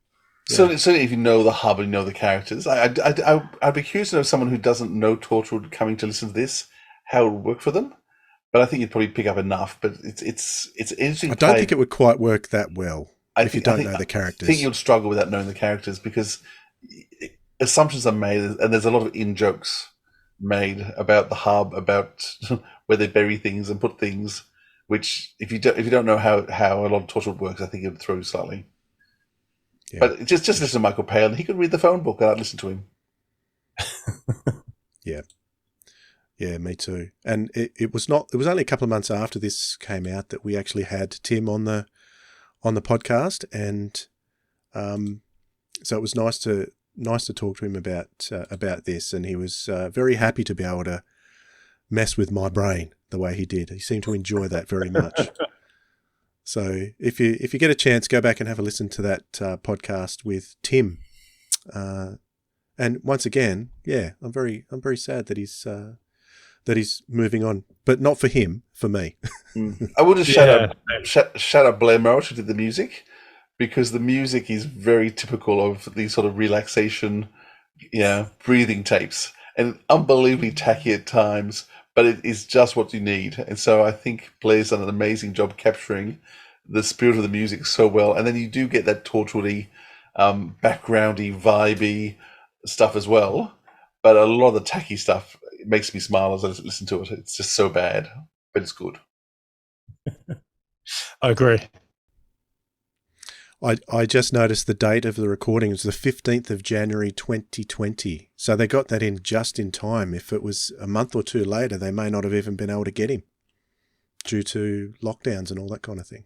Yeah. So if you know the hub and you know the characters, I'd be curious to know someone who doesn't know Torchwood coming to listen to this, how it would work for them. But I think you'd probably pick up enough. But it's interesting. I don't think it would quite work that well if you don't know the characters. I think you'd struggle without knowing the characters because assumptions are made, and there's a lot of in-jokes made about the hub, about where they bury things and put things. Which, if you don't know how a lot of Torchwood works, I think it would throw you slightly. Yeah. But just listen to Michael Palin. He could read the phone book, and I'd listen to him. Yeah, me too. And it was only a couple of months after this came out that we actually had Tim on the podcast, and so it was nice to talk to him about this, and he was very happy to be able to mess with my brain the way he did. He seemed to enjoy that very much. So if you get a chance, go back and have a listen to that podcast with Tim. And once again, I'm very sad that he's moving on, but not for him, for me. I would just shout out Blair Morris, who did the music, because the music is very typical of these sort of relaxation, breathing tapes, and unbelievably tacky at times. But it is just what you need. And so I think Blair's done an amazing job capturing the spirit of the music so well. And then you do get that Torchwood-y, backgroundy, vibey stuff as well. But a lot of the tacky stuff makes me smile as I listen to it. It's just so bad, but it's good. I agree. I just noticed the date of the recording was the 15th of January 2020. So they got that in just in time. If it was a month or two later, they may not have even been able to get him due to lockdowns and all that kind of thing.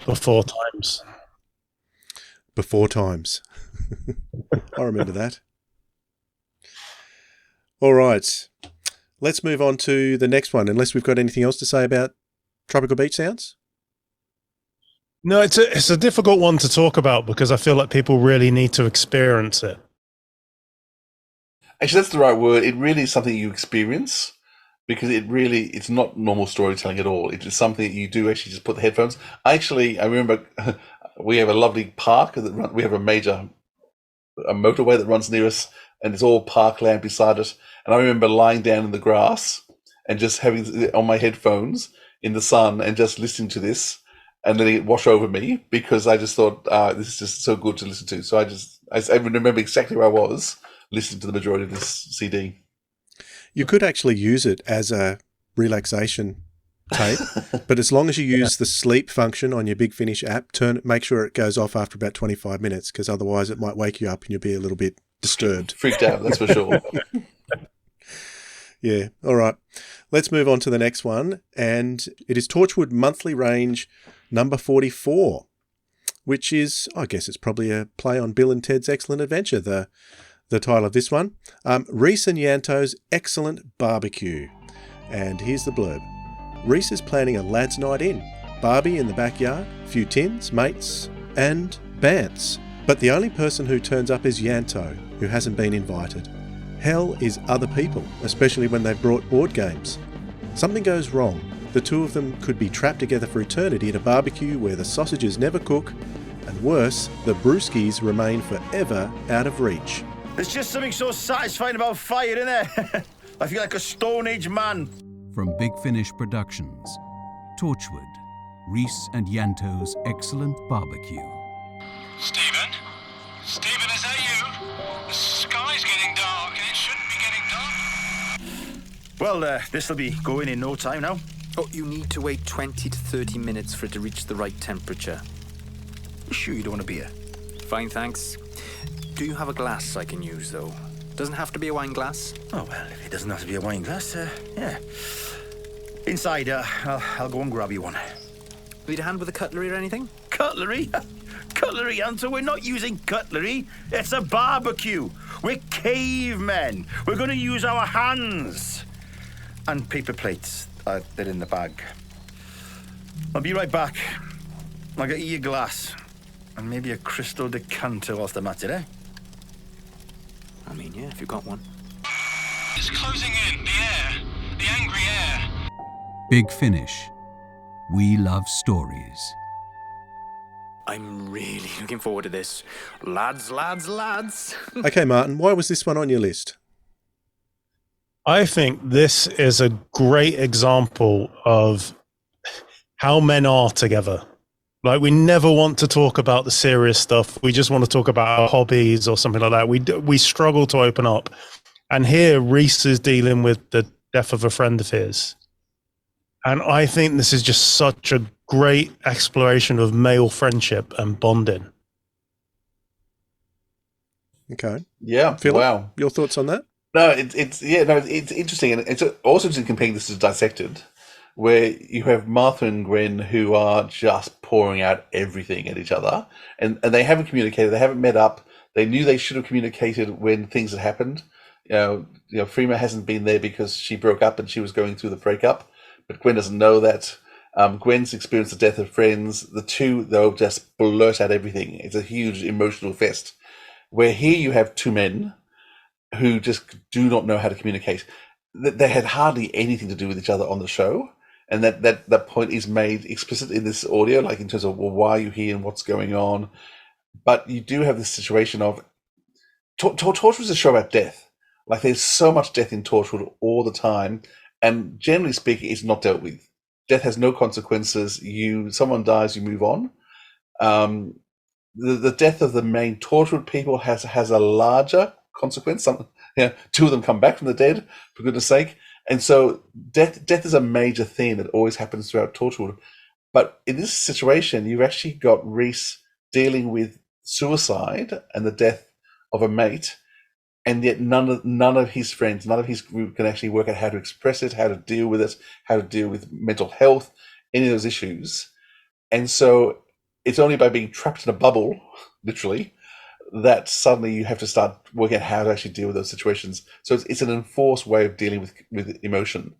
Before times. Before times. I remember that. All right. Let's move on to the next one, unless we've got anything else to say about Tropical Beach Sounds. No, it's a difficult one to talk about because I feel like people really need to experience it. Actually, that's the right word. It really is something you experience because it's not normal storytelling at all. It is something that you do actually just put the headphones. I remember we have a lovely park. We have a motorway that runs near us, and it's all parkland beside it. And I remember lying down in the grass and just having on my headphones in the sun and just listening to this. And then it wash over me because I just thought, this is just so good to listen to. So I remember exactly where I was listening to the majority of this CD. You could actually use it as a relaxation tape, but as long as you use the sleep function on your Big Finish app, make sure it goes off after about 25 minutes because otherwise it might wake you up and you'll be a little bit disturbed. Freaked out, that's for sure. Yeah, all right. Let's move on to the next one, and it is Torchwood Monthly Range number 44, which is, I guess it's probably a play on Bill and Ted's Excellent Adventure, the title of this one. Rhys and Yanto's Excellent Barbecue. And here's the blurb. Rhys is planning a lads' night in. Barbie in the backyard, few tins, mates, and bants. But the only person who turns up is Yanto, who hasn't been invited. Hell is other people, especially when they've brought board games. Something goes wrong. The two of them could be trapped together for eternity at a barbecue where the sausages never cook, and worse, the brewskis remain forever out of reach. There's just something so satisfying about fire, isn't there? I feel like a Stone Age man. From Big Finish Productions, Torchwood, Rhys and Yanto's Excellent Barbecue. Stephen? Stephen, is that you? The sky's getting dark and it shouldn't be getting dark. Well, this'll be going in no time now. Oh, you need to wait 20 to 30 minutes for it to reach the right temperature. You sure you don't want a beer? Fine, thanks. Do you have a glass I can use, though? Doesn't have to be a wine glass. Oh, well, if it doesn't have to be a wine glass, yeah. Inside, I'll go and grab you one. Need a hand with the cutlery or anything? Cutlery? Cutlery, Yanto? We're not using cutlery. It's a barbecue. We're cavemen. We're going to use our hands. And paper plates. They're in the bag. I'll be right back. I'll get you a glass. And maybe a crystal decanter whilst I'm at it, eh? I mean, yeah, if you've got one. It's closing in. The air. The angry air. Big Finish. We love stories. I'm really looking forward to this. Lads, lads, lads. Okay, Martyn, why was this one on your list? I think this is a great example of how men are together. Like, we never want to talk about the serious stuff. We just want to talk about our hobbies or something like that. We struggle to open up. And here, Rhys is dealing with the death of a friend of his. And I think this is just such a great exploration of male friendship and bonding. Okay. Yeah. Philip, wow. Your thoughts on that? No, it's interesting, and it's also interesting comparing this to Dissected, where you have Martha and Gwen who are just pouring out everything at each other, and they haven't communicated, they haven't met up. They knew they should have communicated when things had happened. You know, Freema hasn't been there because she broke up and she was going through the breakup, but Gwen doesn't know that. Gwen's experienced the death of friends. The two, though, just blurt out everything. It's a huge emotional fest. Where here you have two men who just do not know how to communicate. They had hardly anything to do with each other on the show. And that point is made explicit in this audio, like in terms of, well, why are you here and what's going on? But you do have this situation of Torchwood is a show about death. Like, there's so much death in Torchwood all the time, and generally speaking, it's not dealt with. Death has no consequences. Someone dies, you move on. The death of the main Torchwood people has a larger consequence. Two of them come back from the dead, for goodness sake. And so death is a major theme that always happens throughout Torchwood. But in this situation, you've actually got Rhys dealing with suicide and the death of a mate, and yet none of his friends, none of his group can actually work out how to express it, how to deal with it, how to deal with mental health, any of those issues. And so it's only by being trapped in a bubble, literally, that suddenly you have to start working out how to actually deal with those situations. So it's an enforced way of dealing with emotion,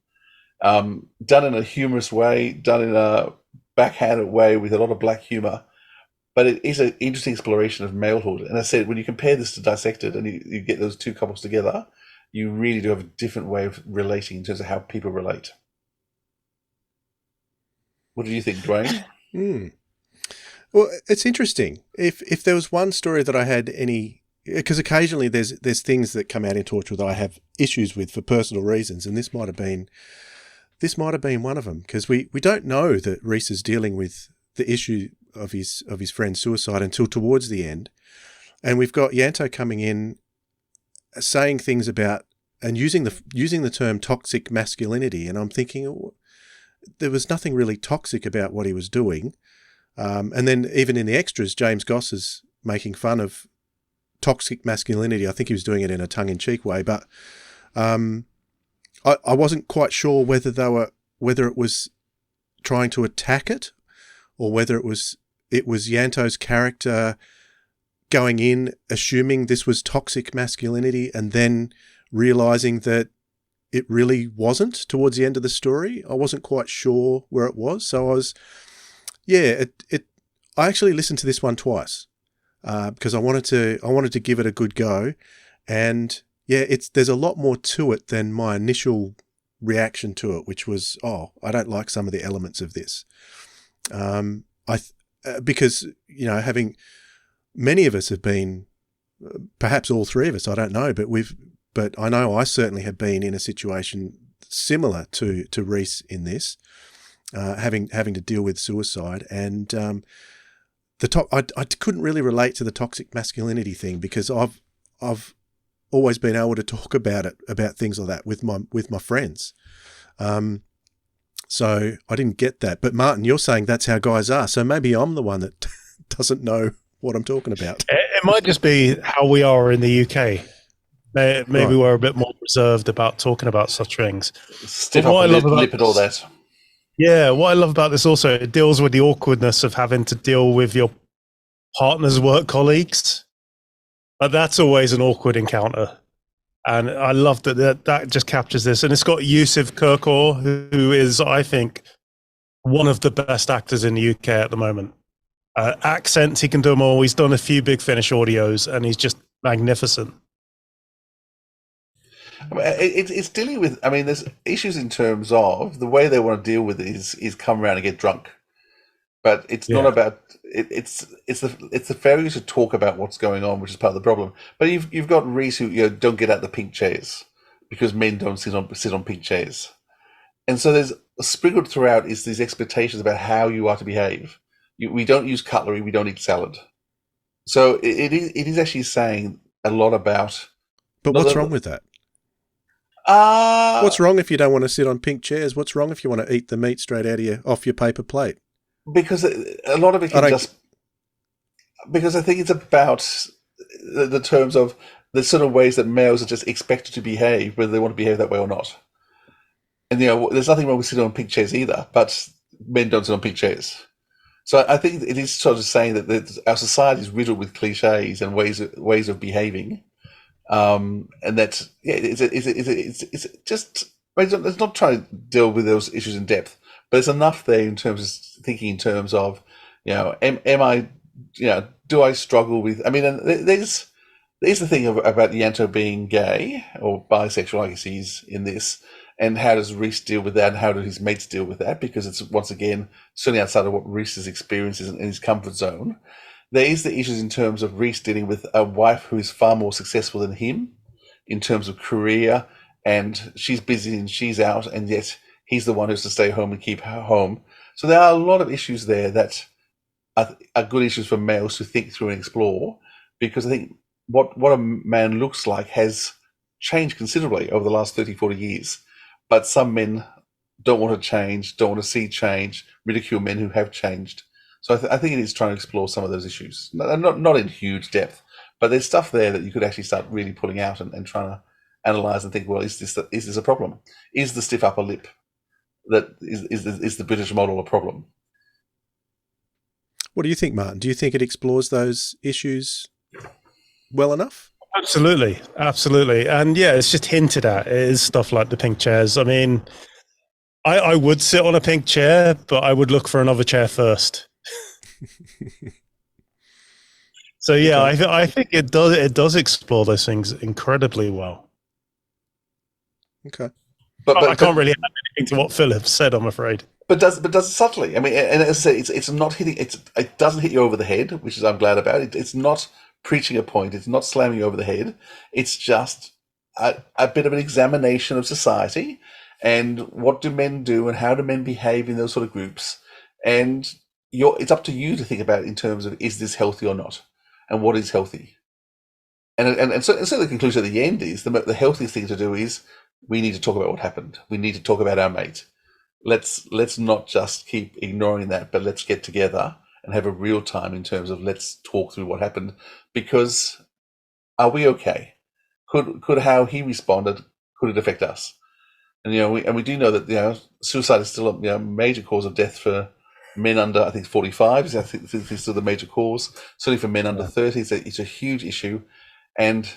done in a humorous way, done in a backhanded way with a lot of black humor. But it is an interesting exploration of malehood. And as I said, when you compare this to Dissected and you get those two couples together, you really do have a different way of relating in terms of how people relate. What do you think, Dwayne? Well, it's interesting. If there was one story that I had because occasionally there's things that come out in Torchwood that I have issues with for personal reasons, and this might have been one of them, because we don't know that Rhys is dealing with the issue of his friend's suicide until towards the end, and we've got Yanto coming in saying things about and using the term toxic masculinity, and I'm thinking there was nothing really toxic about what he was doing. And then even in the extras, James Goss is making fun of toxic masculinity. I think he was doing it in a tongue-in-cheek way, but I I wasn't quite sure whether it was trying to attack it, or whether it was Yanto's character going in assuming this was toxic masculinity and then realizing that it really wasn't towards the end of the story. I wasn't quite sure where it was. So I actually listened to this one twice because I wanted to give it a good go. And yeah, there's a lot more to it than my initial reaction to it, which was, I don't like some of the elements of this. Because, having many of us have been, perhaps all three of us, I don't know, but I know I certainly have been in a situation similar to Rhys in this, having to deal with suicide. And I couldn't really relate to the toxic masculinity thing because I've always been able to talk about things like that with my friends. So I didn't get that. But Martyn, you're saying that's how guys are. So maybe I'm the one that doesn't know what I'm talking about. It might just be how we are in the UK. Maybe right. We're a bit more reserved about talking about such things. Stiff up lip and all that. Yeah, what I love about this also, it deals with the awkwardness of having to deal with your partner's work colleagues. But that's always an awkward encounter. And I love that just captures this. And it's got Yusuf Kirkor, who is, I think, one of the best actors in the UK at the moment. Accents, he can do them all. He's done a few Big Finish audios, and he's just magnificent. I mean, it's dealing with, there's issues in terms of the way they want to deal with it is come around and get drunk. But it's not about it's the failure to talk about what's going on, which is part of the problem. But you've got Rhys who don't get out the pink chairs because men don't sit on pink chairs, and so there's sprinkled throughout is these expectations about how you are to behave. We don't use cutlery, we don't eat salad. So it is actually saying a lot about. But what's wrong with that? What's wrong if you don't want to sit on pink chairs? What's wrong if you want to eat the meat straight out of off your paper plate? Because a lot of it can because I think it's about the terms of the sort of ways that males are just expected to behave, whether they want to behave that way or not. And there's nothing wrong with sitting on pink chairs either, but men don't sit on pink chairs. So I think it is sort of saying that our society is riddled with cliches and ways of behaving, and that it's just it's not trying to deal with those issues in depth. But there's enough there in terms of thinking in terms of, am I, do I struggle with? There's the thing about Yanto being gay or bisexual, I guess he's in this, and how does Rhys deal with that, and how do his mates deal with that? Because it's once again certainly outside of what Rhys's experience is in his comfort zone. There is the issues in terms of Rhys dealing with a wife who is far more successful than him in terms of career, and she's busy and she's out, and yet he's the one who's to stay home and keep her home. So there are a lot of issues there that are good issues for males to think through and explore, because I think what a man looks like has changed considerably over the last 30, 40 years. But some men don't want to change, don't want to see change, ridicule men who have changed. So I think it is trying to explore some of those issues. Not in huge depth, but there's stuff there that you could actually start really pulling out and trying to analyse and think, well, is this a problem? Is the stiff upper lip that is the British model a problem? What do you think, Martyn? Do you think it explores those issues well enough? Absolutely. And yeah, it's just hinted at. It is stuff like the pink chairs. I would sit on a pink chair, but I would look for another chair first. So yeah, I think it does explore those things incredibly well. Okay. But I can't really add anything to what Philip said, I'm afraid. But does it subtly? And as I say, it's not hitting. It doesn't hit you over the head, which is I'm glad about. It's not preaching a point. It's not slamming you over the head. It's just a bit of an examination of society and what do men do and how do men behave in those sort of groups. And it's up to you to think about it in terms of, is this healthy or not, and what is healthy. And so the conclusion at the end is the healthiest thing to do is, we need to talk about what happened. We need to talk about our mate. Let's not just keep ignoring that, but let's get together and have a real time in terms of let's talk through what happened. Because are we okay? Could how he responded, could it affect us? And we do know that suicide is still a major cause of death for men under, I think, 45. I think this is still the major cause. Certainly for men under 30, it's a huge issue, and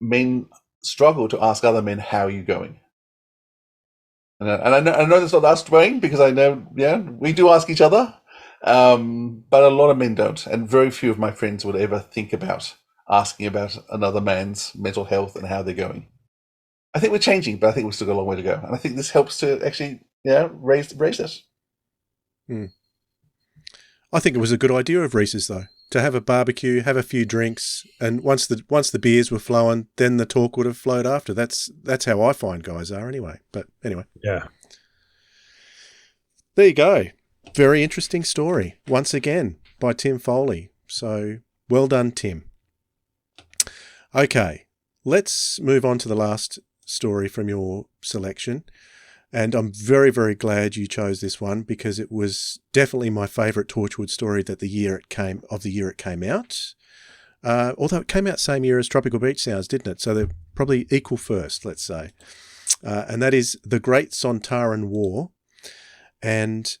men struggle to ask other men, "How are you going?" And I know that's not us, Dwayne, because I know, we do ask each other, but a lot of men don't, and very few of my friends would ever think about asking about another man's mental health and how they're going. I think we're changing, but I think we've still got a long way to go, and I think this helps to actually, raise it. I think it was a good idea of Rhys's, though, to have a barbecue, have a few drinks, and once the beers were flowing, then the talk would have flowed after. That's how I find guys are anyway. But anyway. Yeah. There you go. Very interesting story, once again, by Tim Foley. So, well done, Tim. Okay, let's move on to the last story from your selection. And I'm very, very glad you chose this one, because it was definitely my favourite Torchwood story the year it came out. Although it came out same year as Tropical Beach Sounds, didn't it? So they're probably equal first, let's say. And that is The Great Sontaran War. And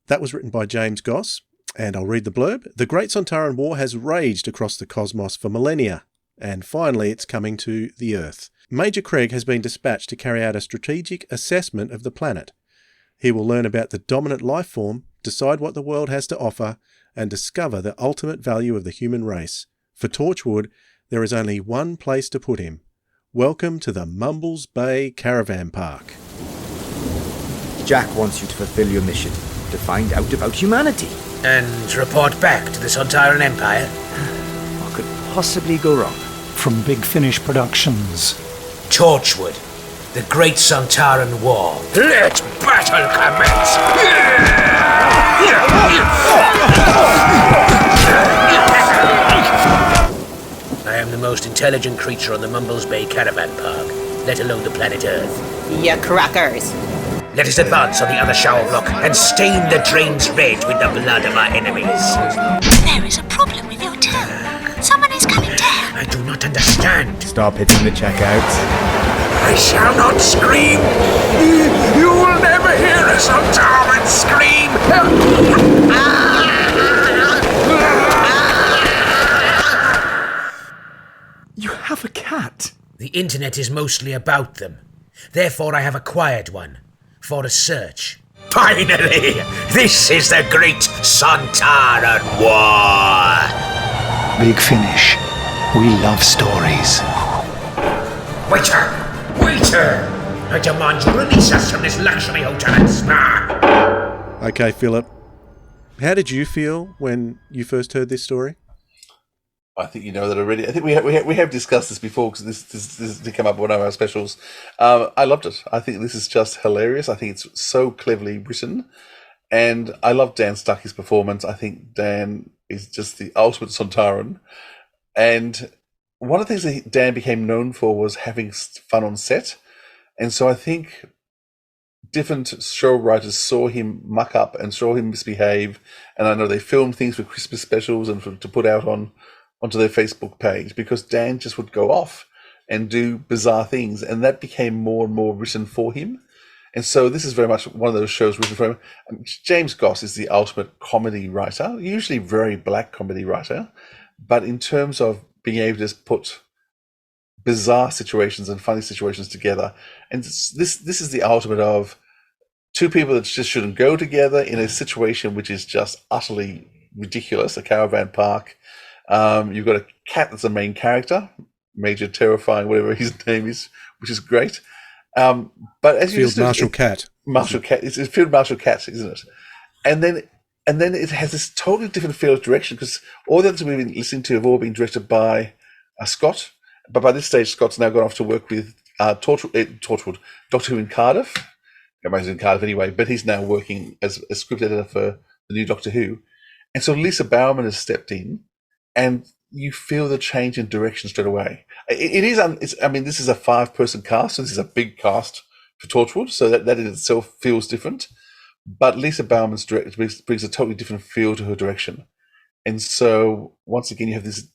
that was written by James Goss. And I'll read the blurb. The Great Sontaran War has raged across the cosmos for millennia. And finally, it's coming to the Earth. Major Craig has been dispatched to carry out a strategic assessment of the planet. He will learn about the dominant life form, decide what the world has to offer, and discover the ultimate value of the human race. For Torchwood, there is only one place to put him. Welcome to the Mumbles Bay Caravan Park. Jack wants you to fulfill your mission, to find out about humanity. And report back to the Sontaran Empire. What could possibly go wrong? From Big Finish Productions. Torchwood, the Great Sontaran War. Let battle commence! I am the most intelligent creature on the Mumbles Bay Caravan Park, let alone the planet Earth. Ya crackers! Let us advance on the other shower block and stain the drains red with the blood of our enemies. There is a problem with your turn. Someone is coming down. I do not understand. Stop hitting the checkouts. I shall not scream. You will never hear a Sontaran scream. You have a cat. The internet is mostly about them. Therefore, I have acquired one for research. Finally, this is the Great Sontaran War. Big Finish. We love stories. Waiter! Waiter! I demand you release us from this luxury hotel at Spa. Okay, Philip. How did you feel when you first heard this story? I think you know that already. I think we have discussed this before, because this did come up on one of our specials. I loved it. I think this is just hilarious. I think it's so cleverly written, and I love Dan Stuckey's performance. I think Dan is just the ultimate Sontaran, and one of the things that Dan became known for was having fun on set, and so I think different show writers saw him muck up and saw him misbehave, and I know they filmed things for Christmas specials and to put out onto their Facebook page, because Dan just would go off and do bizarre things, and that became more and more written for him. And so this is very much one of those shows written for him. James Goss is the ultimate comedy writer, usually very black comedy writer, but in terms of being able to just put bizarre situations and funny situations together, and this is the ultimate of two people that just shouldn't go together in a situation which is just utterly ridiculous, a caravan park. You've got a cat that's the main character, Major Terrifying, whatever his name is, which is great. But as Field Marshal Cat. Marshal Cat. It's Field Marshal Cat, isn't it? And then it has this totally different feel of direction, because all the others we've been listening to have all been directed by Scott. But by this stage, Scott's now gone off to work with Torchwood, Doctor Who in Cardiff. Everybody's in Cardiff anyway, but he's now working as a script editor for the new Doctor Who. And so Lisa Bowerman has stepped in, and you feel the change in direction straight away. This is a 5-person cast, so this is a big cast for Torchwood, so that in itself feels different. But Lisa Bowerman's direction brings a totally different feel to her direction. And so, once again, you have this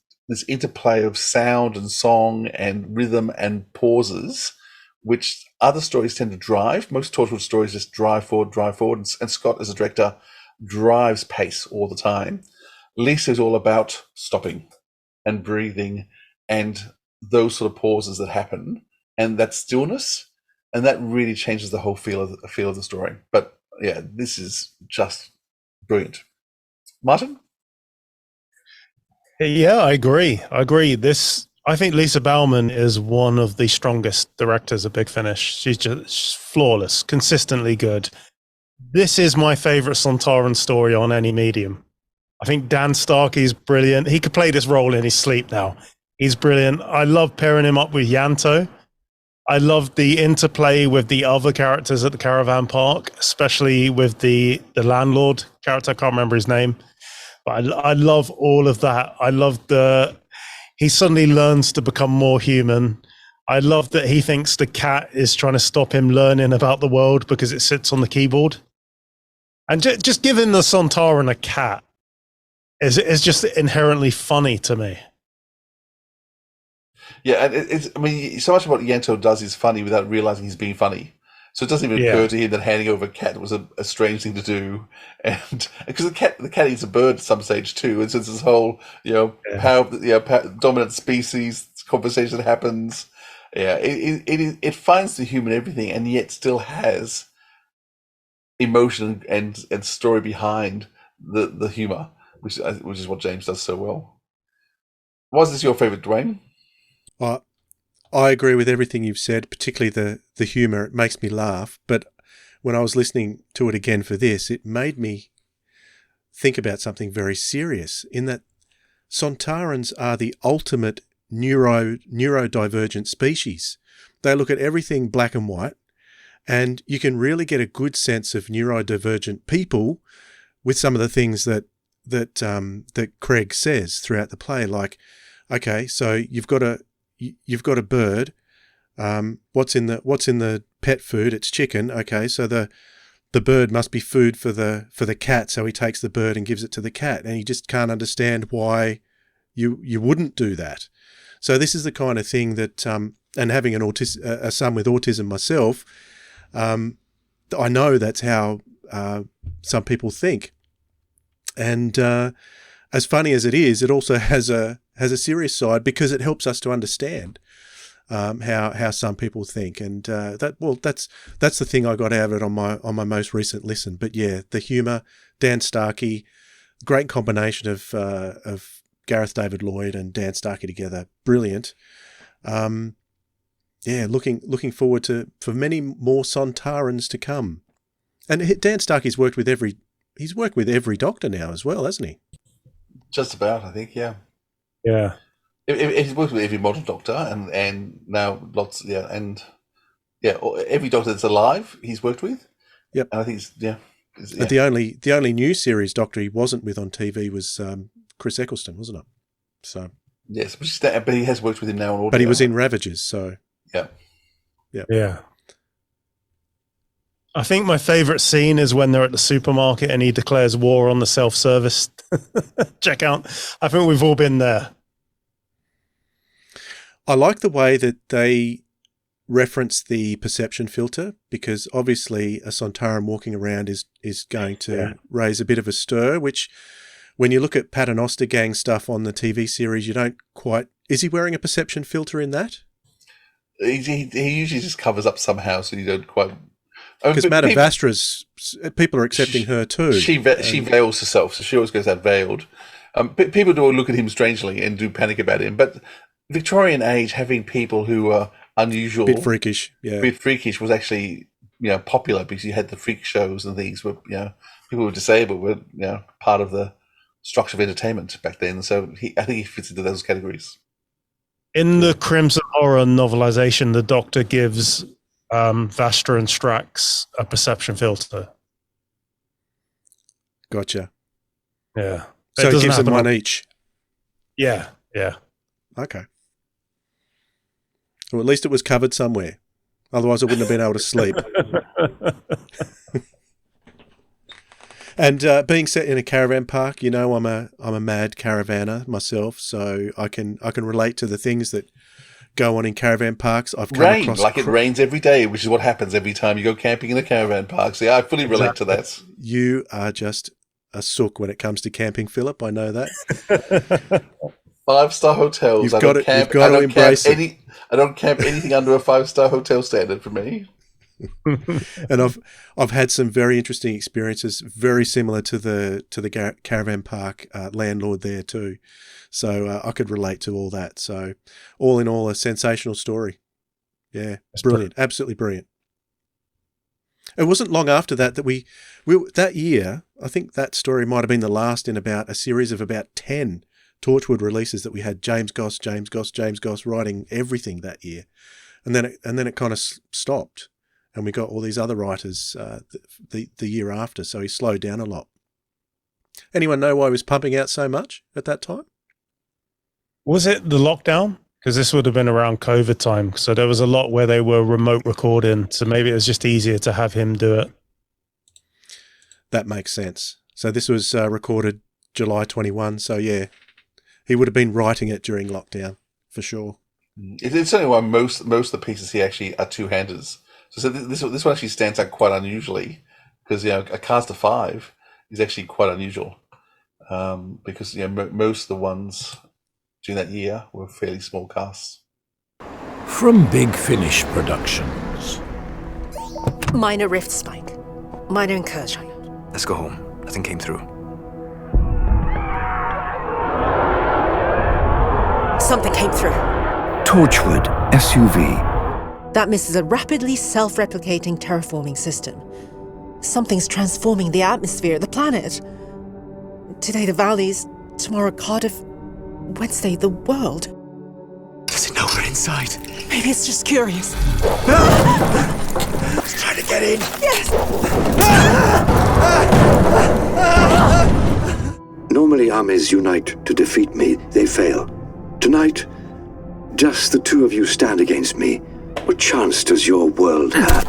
interplay of sound and song and rhythm and pauses, which other stories tend to drive. Most Torchwood stories just drive forward, and Scott, as a director, drives pace all the time. Lisa is all about stopping and breathing and those sort of pauses that happen and that stillness, and that really changes the whole feel of the story. But yeah, this is just brilliant. Martyn? Yeah, I agree. I think Lisa Bauman is one of the strongest directors of Big Finish. She's just flawless, consistently good. This is my favorite Sontaran story on any medium. I think Dan Starkey's brilliant. He could play this role in his sleep now. He's brilliant. I love pairing him up with Yanto. I love the interplay with the other characters at the caravan park, especially with the landlord character. I can't remember his name. But I love all of that. I love he suddenly learns to become more human. I love that he thinks the cat is trying to stop him learning about the world because it sits on the keyboard. And just giving the Sontaran a cat is just inherently funny to me. Yeah, and so much of what Yanto does is funny without realizing he's being funny. So it doesn't even occur to him that handing over a cat was a strange thing to do, and because the cat eats a bird at some stage too, and so it's this whole dominant species conversation that happens. Yeah, it finds the human in everything, and yet still has emotion and story behind the humor, which is what James does so well. Was this your favorite, Dwayne? I agree with everything you've said, particularly the humour. It makes me laugh. But when I was listening to it again for this, it made me think about something very serious, in that Sontarans are the ultimate neurodivergent species. They look at everything black and white, and you can really get a good sense of neurodivergent people with some of the things that Craig says throughout the play. Like, okay, so you've got a bird. What's in the pet food? It's chicken. Okay, so the bird must be food for the cat. So he takes the bird and gives it to the cat, and he just can't understand why you wouldn't do that. So this is the kind of thing that, and having a son with autism myself, I know that's how some people think. And as funny as it is, it also has a serious side, because it helps us to understand how some people think, and that's the thing I got out of it on my most recent listen. But yeah, the humour, Dan Starkey, great combination of Gareth David Lloyd and Dan Starkey together, brilliant. Looking forward for many more Sontarans to come. And Dan Starkey's worked with every Doctor now as well, hasn't he? Just about, I think, yeah. Yeah. He's worked with every modern Doctor, and now lots, every Doctor that's alive he's worked with. Yep. And I think But the only new series Doctor he wasn't with on TV was Chris Eccleston, wasn't it? So yes, but he has worked with him now on audio. But he was in Ravagers, so yeah. I think my favourite scene is when they're at the supermarket and he declares war on the self-service checkout. I think we've all been there. I like the way that they reference the perception filter, because obviously a Sontaran walking around is going to raise a bit of a stir, which when you look at Paternoster Gang stuff on the TV series, you don't quite... Is he wearing a perception filter in that? He usually just covers up somehow, so you don't quite... Because Madame Vastra's, people are accepting her too. She veils herself, so she always goes out veiled. People do look at him strangely and do panic about him, but Victorian age, having people who are unusual, bit freakish was actually popular, because you had the freak shows and things where people who were disabled were part of the structure of entertainment back then. So I think he fits into those categories. In the Crimson Horror novelization, the Doctor gives Vastra and Strax a perception filter. Gotcha. Yeah. So it gives them one each. Yeah. Okay. Well, at least it was covered somewhere. Otherwise, I wouldn't have been able to sleep. And being set in a caravan park, I'm a mad caravaner myself, so I can relate to the things that go on in caravan parks. I've come Rain, across like it rains every day, which is what happens every time you go camping in a caravan park. So yeah, I fully relate to that. You are just a sook when it comes to camping, Philip. I know that. 5-star hotels. You've got to embrace it. I don't camp anything under a 5-star hotel standard for me. And I've had some very interesting experiences, very similar to the caravan park landlord there too. So I could relate to all that. So all in all, a sensational story. Yeah, brilliant, absolutely brilliant. It wasn't long after that we that year, I think that story might have been the last in about a series of about 10 Torchwood releases that we had James Goss writing everything that year. And then it kind of stopped. And we got all these other writers the year after, so he slowed down a lot. Anyone know why he was pumping out so much at that time? Was it the lockdown? Because this would have been around COVID time. So there was a lot where they were remote recording. So maybe it was just easier to have him do it. That makes sense. So this was recorded July 21. So yeah, he would have been writing it during lockdown for sure. It's certainly why most of the pieces here actually are two-handers. So this one actually stands out quite unusually because a cast of 5 is actually quite unusual because most of the ones during that year were fairly small casts. From Big Finish Productions. Minor rift spike. Minor incursion. Let's go home. Nothing came through. Something came through. Torchwood SUV. That misses a rapidly self-replicating terraforming system. Something's transforming the atmosphere, the planet. Today the valleys, tomorrow Cardiff, Wednesday the world. Does it know we're inside? Maybe it's just curious. It's trying to get in. Yes! Normally armies unite to defeat me, they fail. Tonight, just the two of you stand against me. What chance does your world have?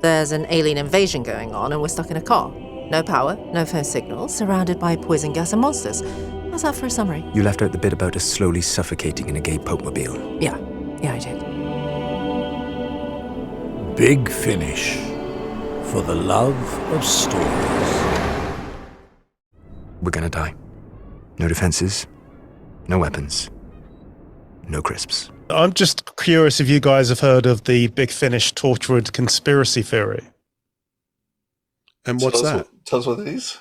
There's an alien invasion going on and we're stuck in a car. No power, no phone signal, surrounded by poison gas and monsters. How's that for a summary? You left out the bit about us slowly suffocating in a gay Pope-mobile. Yeah, I did. Big Finish. For the love of stories. We're gonna die. No defenses. No weapons. No crisps. I'm just curious if you guys have heard of the Big Finish Torchwood conspiracy theory. And what's that? Tell us what it is.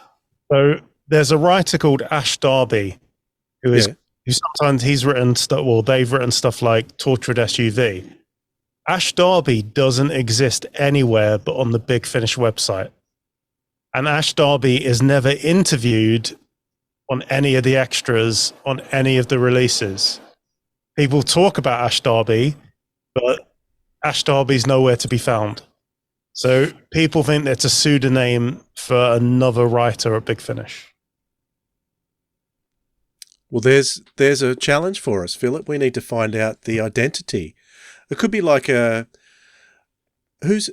So there's a writer called Ash Darby who sometimes he's written stuff, well, they've written stuff like Torchwood SUV. Ash Darby doesn't exist anywhere but on the Big Finish website. And Ash Darby is never interviewed on any of the extras, on any of the releases. People talk about Ash Darby, but Ash Darby's nowhere to be found. So people think it's a pseudonym for another writer at Big Finish. Well, there's a challenge for us, Philip. We need to find out the identity. It could be like who was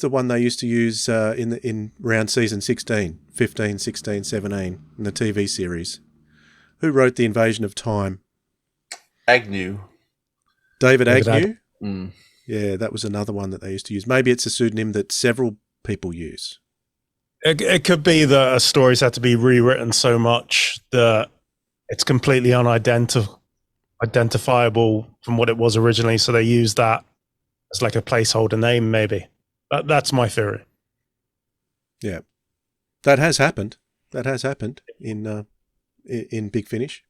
the one they used to use in around season 16, 15, 16, 17 in the TV series? Who wrote The Invasion of Time? Agnew. David Agnew? Mm. Yeah, that was another one that they used to use. Maybe it's a pseudonym that several people use. It could be that a story's had to be rewritten so much that it's completely unidentifiable from what it was originally, so they use that as like a placeholder name, maybe. That's my theory. Yeah, that has happened. That has happened in Big Finish.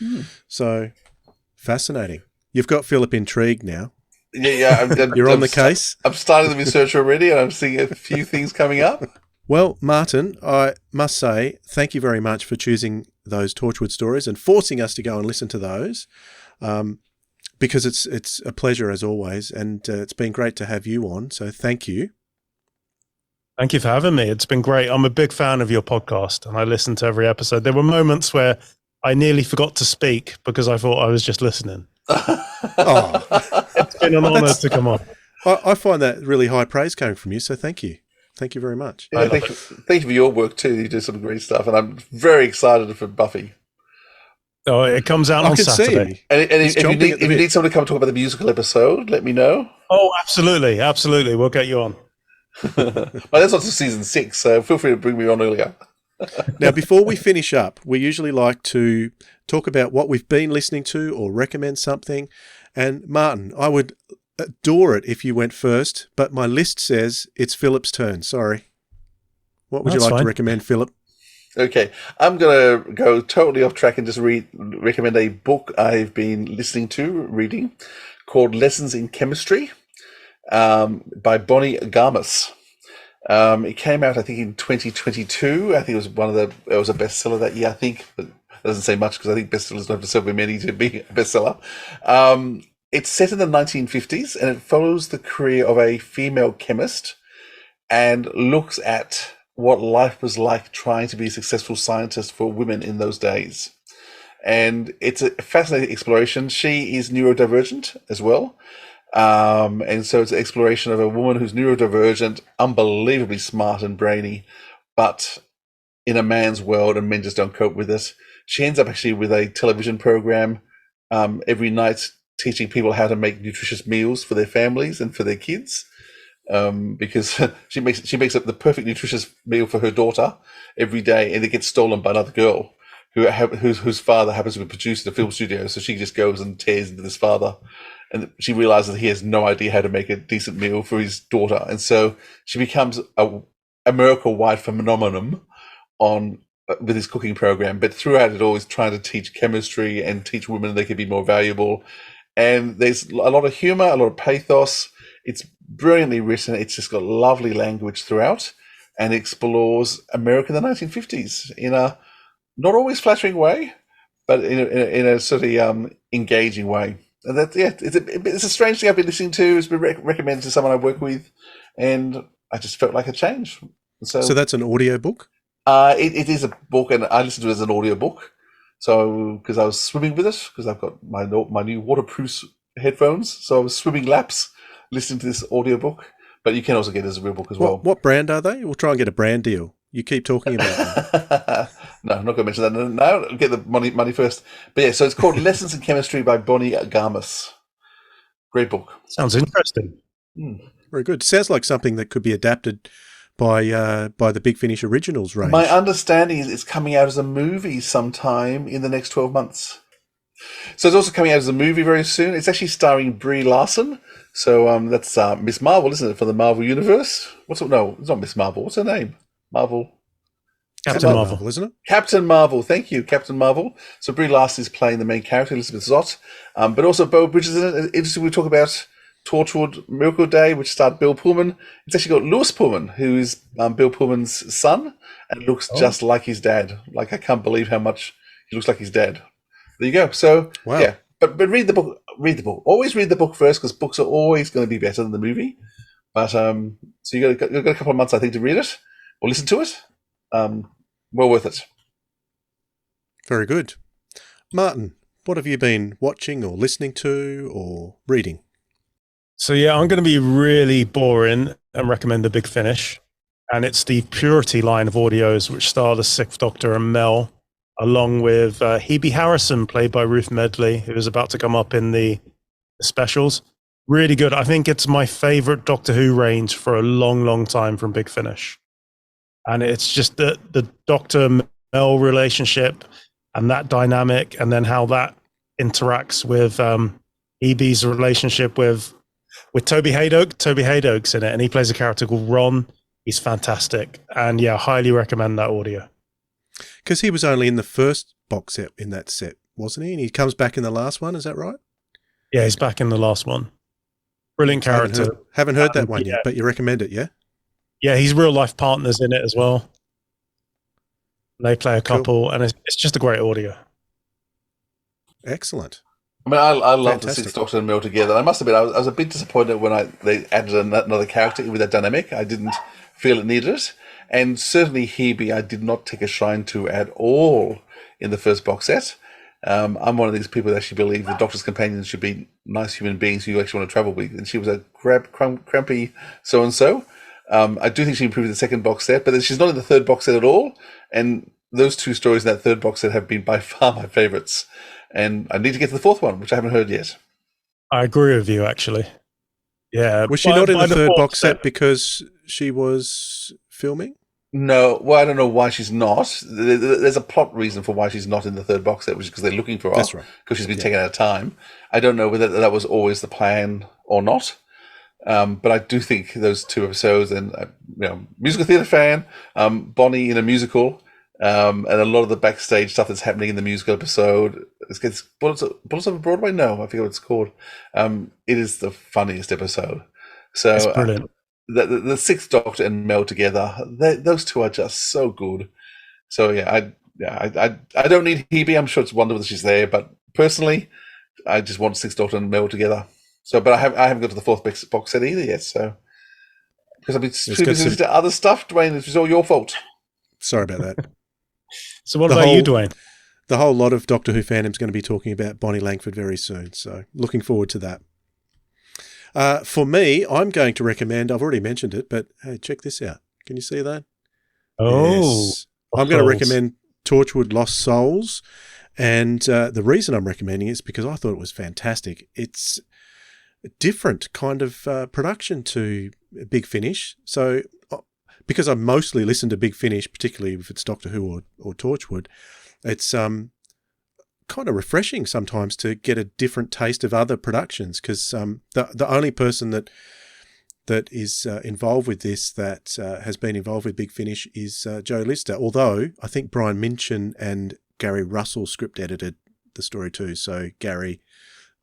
Mm. So fascinating. You've got Philip intrigued now. Yeah. You're on the case. I'm starting the research already, and I'm seeing a few things coming up. Well, Martyn, I must say thank you very much for choosing those Torchwood stories and forcing us to go and listen to those, because it's a pleasure as always, and it's been great to have you on. So thank you. Thank you for having me. It's been great. I'm a big fan of your podcast, and I listen to every episode. There were moments where I nearly forgot to speak because I thought I was just listening. Oh, it's been an honour to come on. I find that really high praise coming from you, so thank you. Thank you very much. Yeah, thank you for your work too. You do some great stuff, and I'm very excited for Buffy. Oh, it comes out on Saturday. And if you need someone to come talk about the musical episode, let me know. Oh, absolutely, absolutely. We'll get you on. Well, that's not to season 6, so feel free to bring me on earlier. Now, before we finish up, we usually like to talk about what we've been listening to or recommend something. And Martyn, I would adore it if you went first, but my list says it's Philip's turn. Sorry. What would you like to recommend, Philip? Okay, I'm going to go totally off track and just recommend a book I've been reading, called Lessons in Chemistry by Bonnie Garmus. It came out, I think, in 2022. I think it was a bestseller that year, I think, but it doesn't say much because I think bestsellers don't have to sell very many to be a bestseller. It's set in the 1950s and it follows the career of a female chemist and looks at what life was like trying to be a successful scientist for women in those days. And it's a fascinating exploration. She is neurodivergent as well. And so it's an exploration of a woman who's neurodivergent, unbelievably smart and brainy, but in a man's world, and men just don't cope with it. She ends up actually with a television program every night teaching people how to make nutritious meals for their families and for their kids. Because she makes up the perfect nutritious meal for her daughter every day, and it gets stolen by another girl whose father happens to be produced in a film studio. So she just goes and tears into this father, and she realizes that he has no idea how to make a decent meal for his daughter, and so she becomes a miracle-wide phenomenon with his cooking program. But throughout it, always trying to teach chemistry and teach women they can be more valuable. And there's a lot of humor, a lot of pathos. It's brilliantly written. It's just got lovely language throughout, and explores America in the 1950s in a not always flattering way, but in a sort of engaging way. And it's a strange thing I've been listening to. It's been recommended to someone I work with, and I just felt like a change. So that's an audio book? It is a book, and I listened to it as an audio book. So because I was swimming with it, because I've got my new waterproof headphones, so I was swimming laps listening to this audiobook, but you can also get it as a real book as well. What brand are they? We'll try and get a brand deal. You keep talking about them. No, I'm not going to mention that. No, get the money first. But yeah, so it's called Lessons in Chemistry by Bonnie Garmus. Great book. Sounds interesting. Very good. Sounds like something that could be adapted by the Big Finish Originals range. My understanding is it's coming out as a movie sometime in the next 12 months. So it's also coming out as a movie very soon. It's actually starring Brie Larson. So that's Miss Marvel, isn't it, from the Marvel Universe? No, it's not Miss Marvel. What's her name? Captain Marvel, isn't it? Captain Marvel. Thank you, Captain Marvel. So Brie Larson is playing the main character, Elizabeth Zott. But also Beau Bridges in it. Interesting, we talk about Torchwood Miracle Day, which starred Bill Pullman. It's actually got Lewis Pullman, who is Bill Pullman's son, and looks just like his dad. Like, I can't believe how much he looks like his dad. There you go. So, yeah. But read the book. Read the book. Always read the book first, because books are always going to be better than the movie. But so you've got a couple of months, I think, to read it or listen to it. Well worth it. Very good. Martyn, what have you been watching or listening to or reading? So yeah, I'm going to be really boring and recommend The Big Finish. And it's the Purity line of audios, which star the Sixth Doctor and Mel, along with Hebe Harrison, played by Ruth Medley, who is about to come up in the specials. Really good. I think it's my favorite Doctor Who range for a long, long time from Big Finish. And it's just the Doctor-Mel relationship and that dynamic, and then how that interacts with Hebe's relationship with Toby Hadoke. Toby Hadoke's in it, and he plays a character called Ron. He's fantastic. And yeah, highly recommend that audio. Because he was only in the first box set in that set, wasn't he? And he comes back in the last one, is that right? Yeah, he's back in the last one. Brilliant character. Haven't heard that one yet, but you recommend it, yeah? Yeah, he's real life partners in it as well. They play a couple, and it's just a great audio. Excellent. I mean, I love the Sixth Doctor and Mel together. I must admit, I was a bit disappointed when they added another character with that dynamic. I didn't feel it needed it. And certainly Hebe, I did not take a shine to at all in the first box set. I'm one of these people that actually believe the Doctor's companions should be nice human beings who you actually want to travel with. And she was a crampy so-and-so. I do think she improved in the second box set, but she's not in the third box set at all. And those two stories in that third box set have been by far my favourites. And I need to get to the fourth one, which I haven't heard yet. I agree with you, actually. Yeah. Was she not in the third box set because she was filming? No, well, I don't know why she's not. There's a plot reason for why she's not in the third box set, which is because they're looking for her. That's right. Because she's been taken out of time. I don't know whether that was always the plan or not. But I do think those two episodes, and musical theatre fan, Bonnie in a musical, and a lot of the backstage stuff that's happening in the musical episode. It's Bullets Over Broadway? No, I forget what it's called. It is the funniest episode. So it's brilliant. The Sixth Doctor and Mel together, those two are just so good. So I don't need Hebe. I'm sure it's wonderful that she's there, but personally, I just want Sixth Doctor and Mel together. So, but I haven't got to the fourth box set either yet. So, because I've been too busy to other stuff, Dwayne, it was all your fault. Sorry about that. So, what about you, Dwayne? The whole lot of Doctor Who fandom's going to be talking about Bonnie Langford very soon. So, looking forward to that. For me, I'm going to recommend, I've already mentioned it, but hey, check this out. Can you see that? Oh. Yes. I'm going to recommend Torchwood Lost Souls. And the reason I'm recommending it is because I thought it was fantastic. It's a different kind of production to Big Finish. So because I mostly listen to Big Finish, particularly if it's Doctor Who or Torchwood, it's kind of refreshing sometimes to get a different taste of other productions, because the only person that is involved with this that has been involved with Big Finish is Joe Lister, although I think Brian Minchin and Gary Russell script edited the story too, so Gary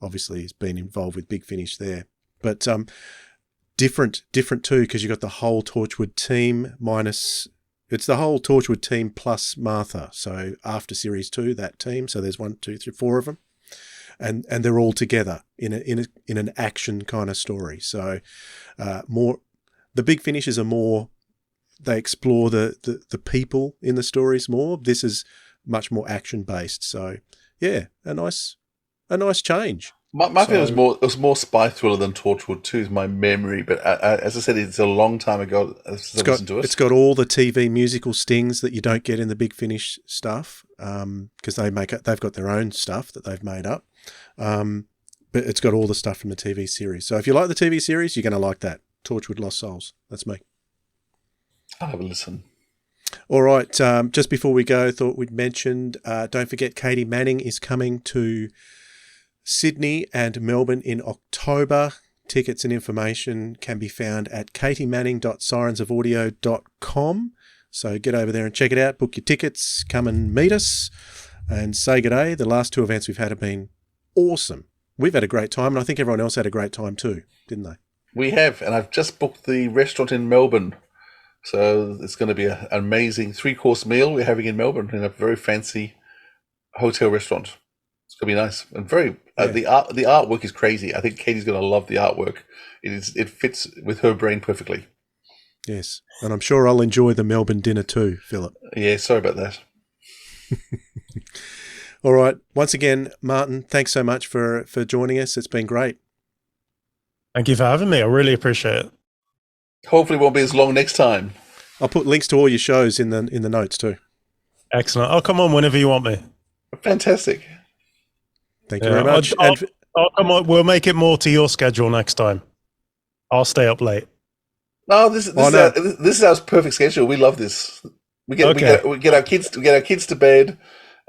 obviously has been involved with Big Finish there. But different too, because you've got the whole Torchwood team minus... It's the whole Torchwood team plus Martha. So after series 2, that team. So there's 1, 2, 3, 4 of them, and they're all together in an action kind of story. So more, the Big Finishes are more. They explore the people in the stories more. This is much more action based. So yeah, a nice change. My feeling was more spy thriller than Torchwood 2 is my memory, but as I said, it's a long time ago since I listened to it. It's got all the TV musical stings that you don't get in the Big Finish stuff, because they've got their own stuff that they've made up, but it's got all the stuff from the TV series. So if you like the TV series, you're going to like that. Torchwood Lost Souls. That's me. I'll have a listen. All right, just before we go, thought we'd mentioned, don't forget Katie Manning is coming to Sydney and Melbourne in October. Tickets and information can be found at katiemanning.sirensofaudio.com. So get over there and check it out, book your tickets, come and meet us and say good day. The last 2 events we've had have been awesome. We've had a great time, and I think everyone else had a great time too, didn't they? We have, and I've just booked the restaurant in Melbourne. So it's going to be an amazing 3-course meal we're having in Melbourne in a very fancy hotel restaurant. It's going to be nice and very. The artwork is crazy. I think Katie's going to love the artwork. It fits with her brain perfectly. Yes, and I'm sure I'll enjoy the Melbourne dinner too, Philip. Yeah, sorry about that. All right. Once again, Martyn, thanks so much for joining us. It's been great. Thank you for having me. I really appreciate it. Hopefully it won't be as long next time. I'll put links to all your shows in the notes too. Excellent. I'll come on whenever you want me. Fantastic. Thank you very much. I'll come on. We'll make it more to your schedule next time. I'll stay up late. No, this is our perfect schedule. We love this. We get our kids to bed,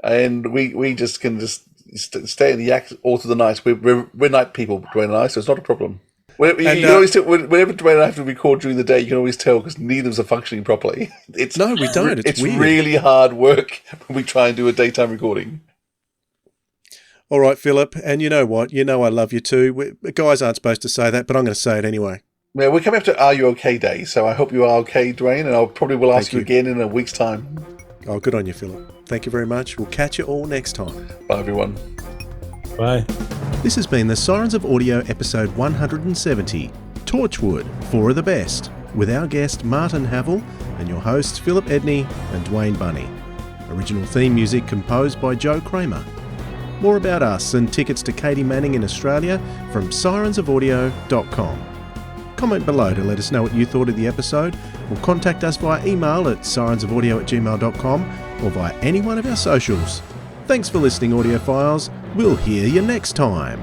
and we just can stay in the yak all through the night. We're night people, Dwayne and I, so it's not a problem. You can always tell, whenever Dwayne and I have to record during the day, you can always tell because neither of us are functioning properly. No, we don't. It's weird. Really hard work when we try and do a daytime recording. All right, Philip, and you know what? You know I love you too. Guys aren't supposed to say that, but I'm going to say it anyway. Yeah, we're coming up to Are You OK Day, so I hope you are okay, Dwayne, and I'll probably will ask you again in a week's time. Oh, good on you, Philip. Thank you very much. We'll catch you all next time. Bye, everyone. Bye. This has been the Sirens of Audio episode 170, Torchwood, 4 of the Best, with our guest Martyn Havell and your hosts Philip Edney and Dwayne Bunny. Original theme music composed by Joe Kramer. More about us and tickets to Katie Manning in Australia from sirensofaudio.com. comment below to let us know what you thought of the episode, or contact us via email at sirensofaudio@gmail.com or via any one of our socials. Thanks for listening, audiophiles. We'll hear you next time.